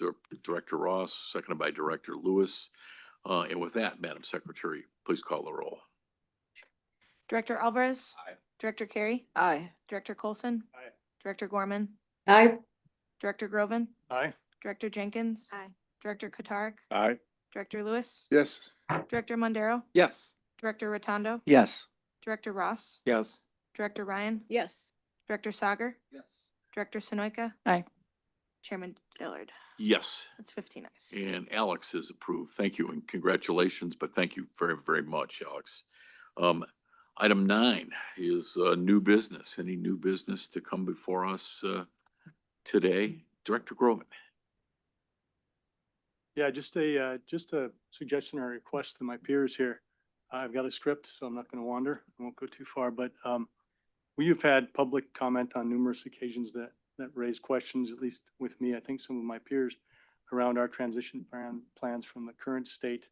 Director Ross, seconded by Director Lewis? And with that, Madam Secretary, please call the roll. Director Alvarez. Aye. Director Carey. Aye. Director Colson. Aye. Director Gorman. Aye. Director Groven. Aye. Director Jenkins. Aye. Director Katark. Aye. Director Lewis. Yes. Director Mondero. Yes. Director Rotondo. Yes. Director Ross. Yes. Director Ryan. Yes. Director Sager. Yes. Director Sonoyka. Aye. Chairman Dillard. Yes, That's 15 ayes. and Alex is approved. Thank you and congratulations, but thank you very much, Alex. Item 9 is new business. Any new business to come before us today? Director Groven. Yeah, just a suggestion or request to my peers here. I've got a script, so I'm not going to wander. I won't go too far, but we have had public comment on numerous occasions that raise questions, at least with me, I think some of my peers, around our transition plans from the current state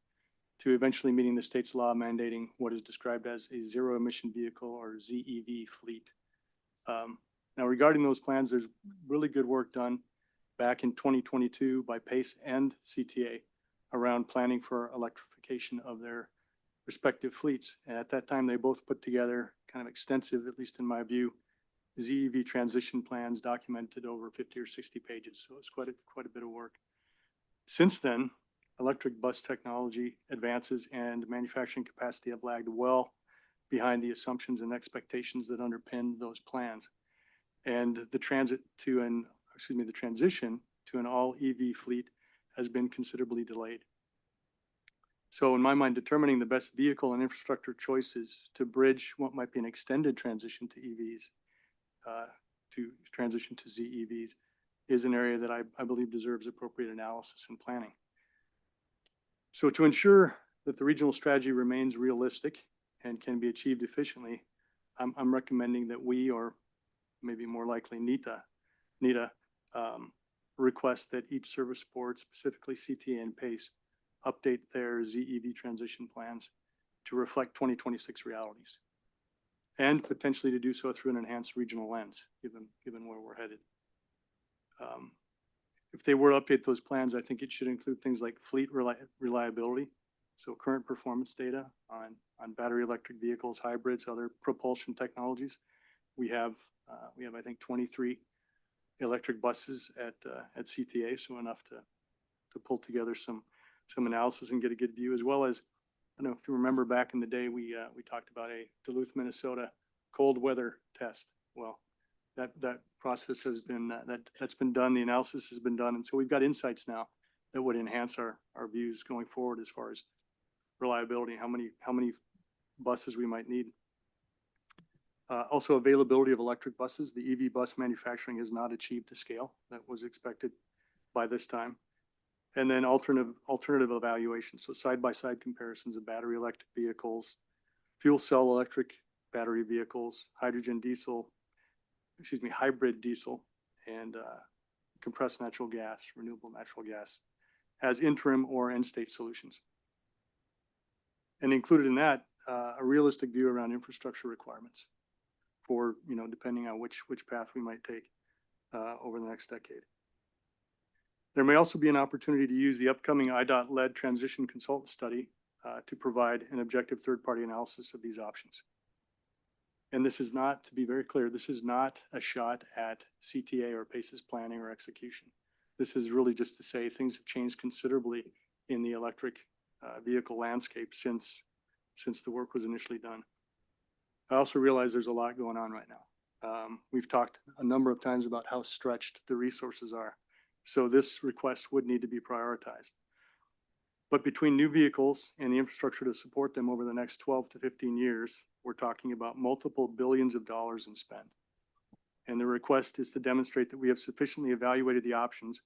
to eventually meeting the state's law mandating what is described as a zero emission vehicle or ZEV fleet. Now regarding those plans, there's really good work done back in 2022 by PACE and CTA around planning for electrification of their respective fleets. And at that time, they both put together kind of extensive, at least in my view, ZEV transition plans documented over 50 or 60 pages. So it's quite a bit of work. Since then, electric bus technology advances and manufacturing capacity have lagged well behind the assumptions and expectations that underpin those plans. And the transition to an all EV fleet has been considerably delayed. So in my mind, determining the best vehicle and infrastructure choices to bridge what might be an extended transition to EVs, to transition to ZEVs, is an area that I believe deserves appropriate analysis and planning. So to ensure that the regional strategy remains realistic and can be achieved efficiently, I'm recommending that we, or maybe more likely NETA, request that each service board, specifically CTA and PACE, update their ZEV transition plans to reflect 2026 realities, and potentially to do so through an enhanced regional lens, given where we're headed. If they were to update those plans, I think it should include things like fleet reliability, so current performance data on battery electric vehicles, hybrids, other propulsion technologies. We have I think 23 electric buses at CTA, so enough to pull together some analysis and get a good view, as well as, I don't know if you remember back in the day, we talked about a Duluth, Minnesota cold weather test. Well, that process has been, that's been done, the analysis has been done, and so we've got insights now that would enhance our views going forward as far as reliability, how many buses we might need. Also availability of electric buses. The EV bus manufacturing has not achieved the scale that was expected by this time. And then alternative evaluation. So side-by-side comparisons of battery electric vehicles, fuel cell electric battery vehicles, hybrid diesel, and compressed natural gas, renewable natural gas, as interim or end state solutions. And included in that, a realistic view around infrastructure requirements for, depending on which path we might take over the next decade. There may also be an opportunity to use the upcoming IDOT-led transition consultant study to provide an objective third-party analysis of these options. And this is not, to be very clear, this is not a shot at CTA or PACES planning or execution. This is really just to say things have changed considerably in the electric vehicle landscape since the work was initially done. I also realize there's a lot going on right now. We've talked a number of times about how stretched the resources are. So this request would need to be prioritized. But between new vehicles and the infrastructure to support them over the next 12 to 15 years, we're talking about multiple billions of dollars in spend. And the request is to demonstrate that we have sufficiently evaluated the options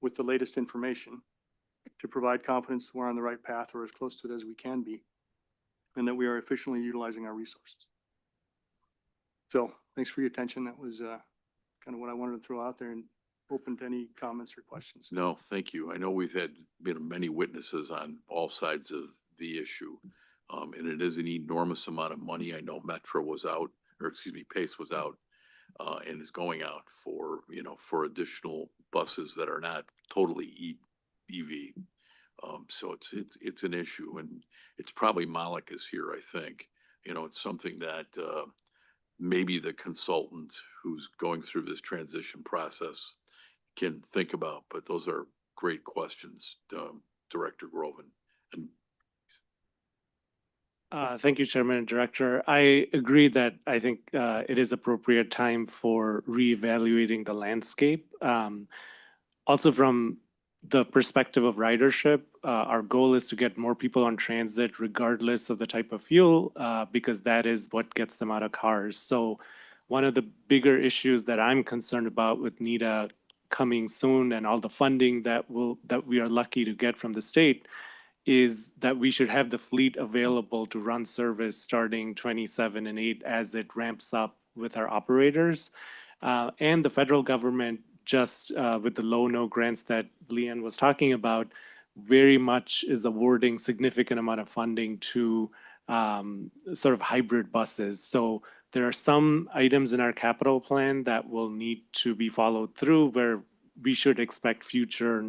with the latest information to provide confidence we're on the right path or as close to it as we can be, and that we are efficiently utilizing our resources. So thanks for your attention. That was kind of what I wanted to throw out there, and open to any comments or questions. No, thank you. I know we've been many witnesses on all sides of the issue. And it is an enormous amount of money. I know Metro was out, or excuse me, PACE was out, and is going out for, for additional buses that are not totally EV. So it's an issue, and it's probably Malik is here, I think. It's something that maybe the consultant who's going through this transition process can think about, but those are great questions, Director Groven. And Thank you, Chairman and Director. I agree that I think it is appropriate time for reevaluating the landscape. Also from the perspective of ridership, our goal is to get more people on transit regardless of the type of fuel, because that is what gets them out of cars. So one of the bigger issues that I'm concerned about with NEDA coming soon and all the funding that we are lucky to get from the state is that we should have the fleet available to run service starting 27 and 8 as it ramps up with our operators. And the federal government, just with the low-no grants that Leanne was talking about, very much is awarding significant amount of funding to sort of hybrid buses. So there are some items in our capital plan that will need to be followed through, where we should expect future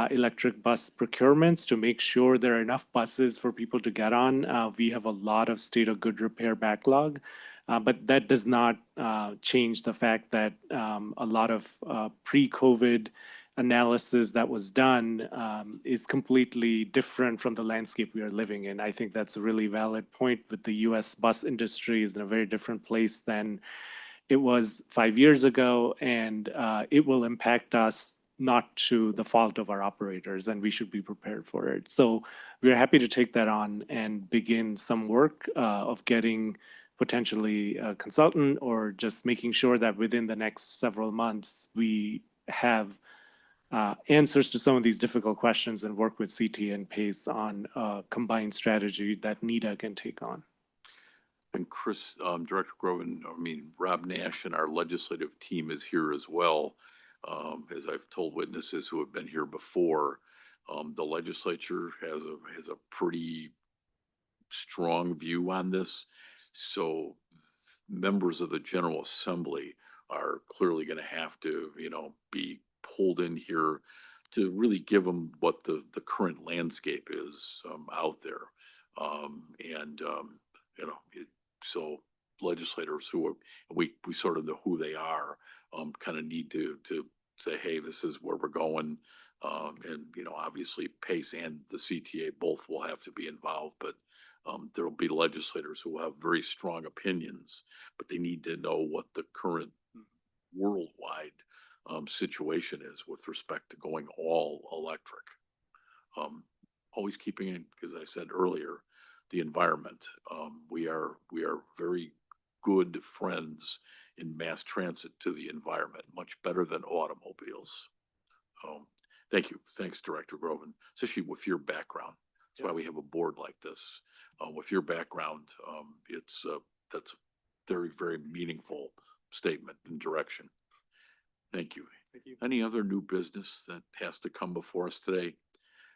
electric bus procurements to make sure there are enough buses for people to get on. We have a lot of state of good repair backlog, but that does not change the fact that a lot of pre-COVID analysis that was done is completely different from the landscape we are living in. I think that's a really valid point. With the US bus industry is in a very different place than it was 5 years ago, and it will impact us not to the fault of our operators, and we should be prepared for it. So we're happy to take that on and begin some work of getting potentially a consultant, or just making sure that within the next several months we have answers to some of these difficult questions and work with CT and PACE on a combined strategy that NEDA can take on. And Chris, Director Groven, Rob Nash and our legislative team is here as well. As I've told witnesses who have been here before, the legislature has a pretty strong view on this. So members of the General Assembly are clearly going to have to, be pulled in here to really give them what the current landscape is out there. So legislators we sort of know who they are, kind of need to say, hey, this is where we're going. And, obviously PACE and the CTA both will have to be involved, but there'll be legislators who will have very strong opinions, but they need to know what the current worldwide situation is with respect to going all electric. Always keeping in, because I said earlier, the environment. We are very good friends in mass transit to the environment, much better than automobiles. Thank you. Thanks, Director Groven, especially with your background. That's why we have a board like this. With your background, that's a very, very meaningful statement and direction. Thank you. Thank you. Any other new business that has to come before us today?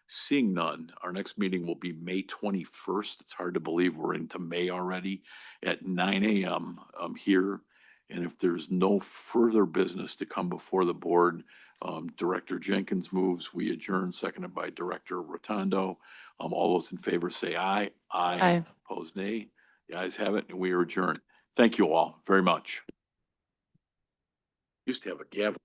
Seeing none, our next meeting will be May 21st. It's hard to believe we're into May already at 9 a.m. Here. And if there's no further business to come before the board, Director Jenkins moves, we adjourn, seconded by Director Rotundo. All those in favor say aye. Aye. Opposed, nay. The ayes have it, and we are adjourned. Thank you all very much. Used to have a gavel.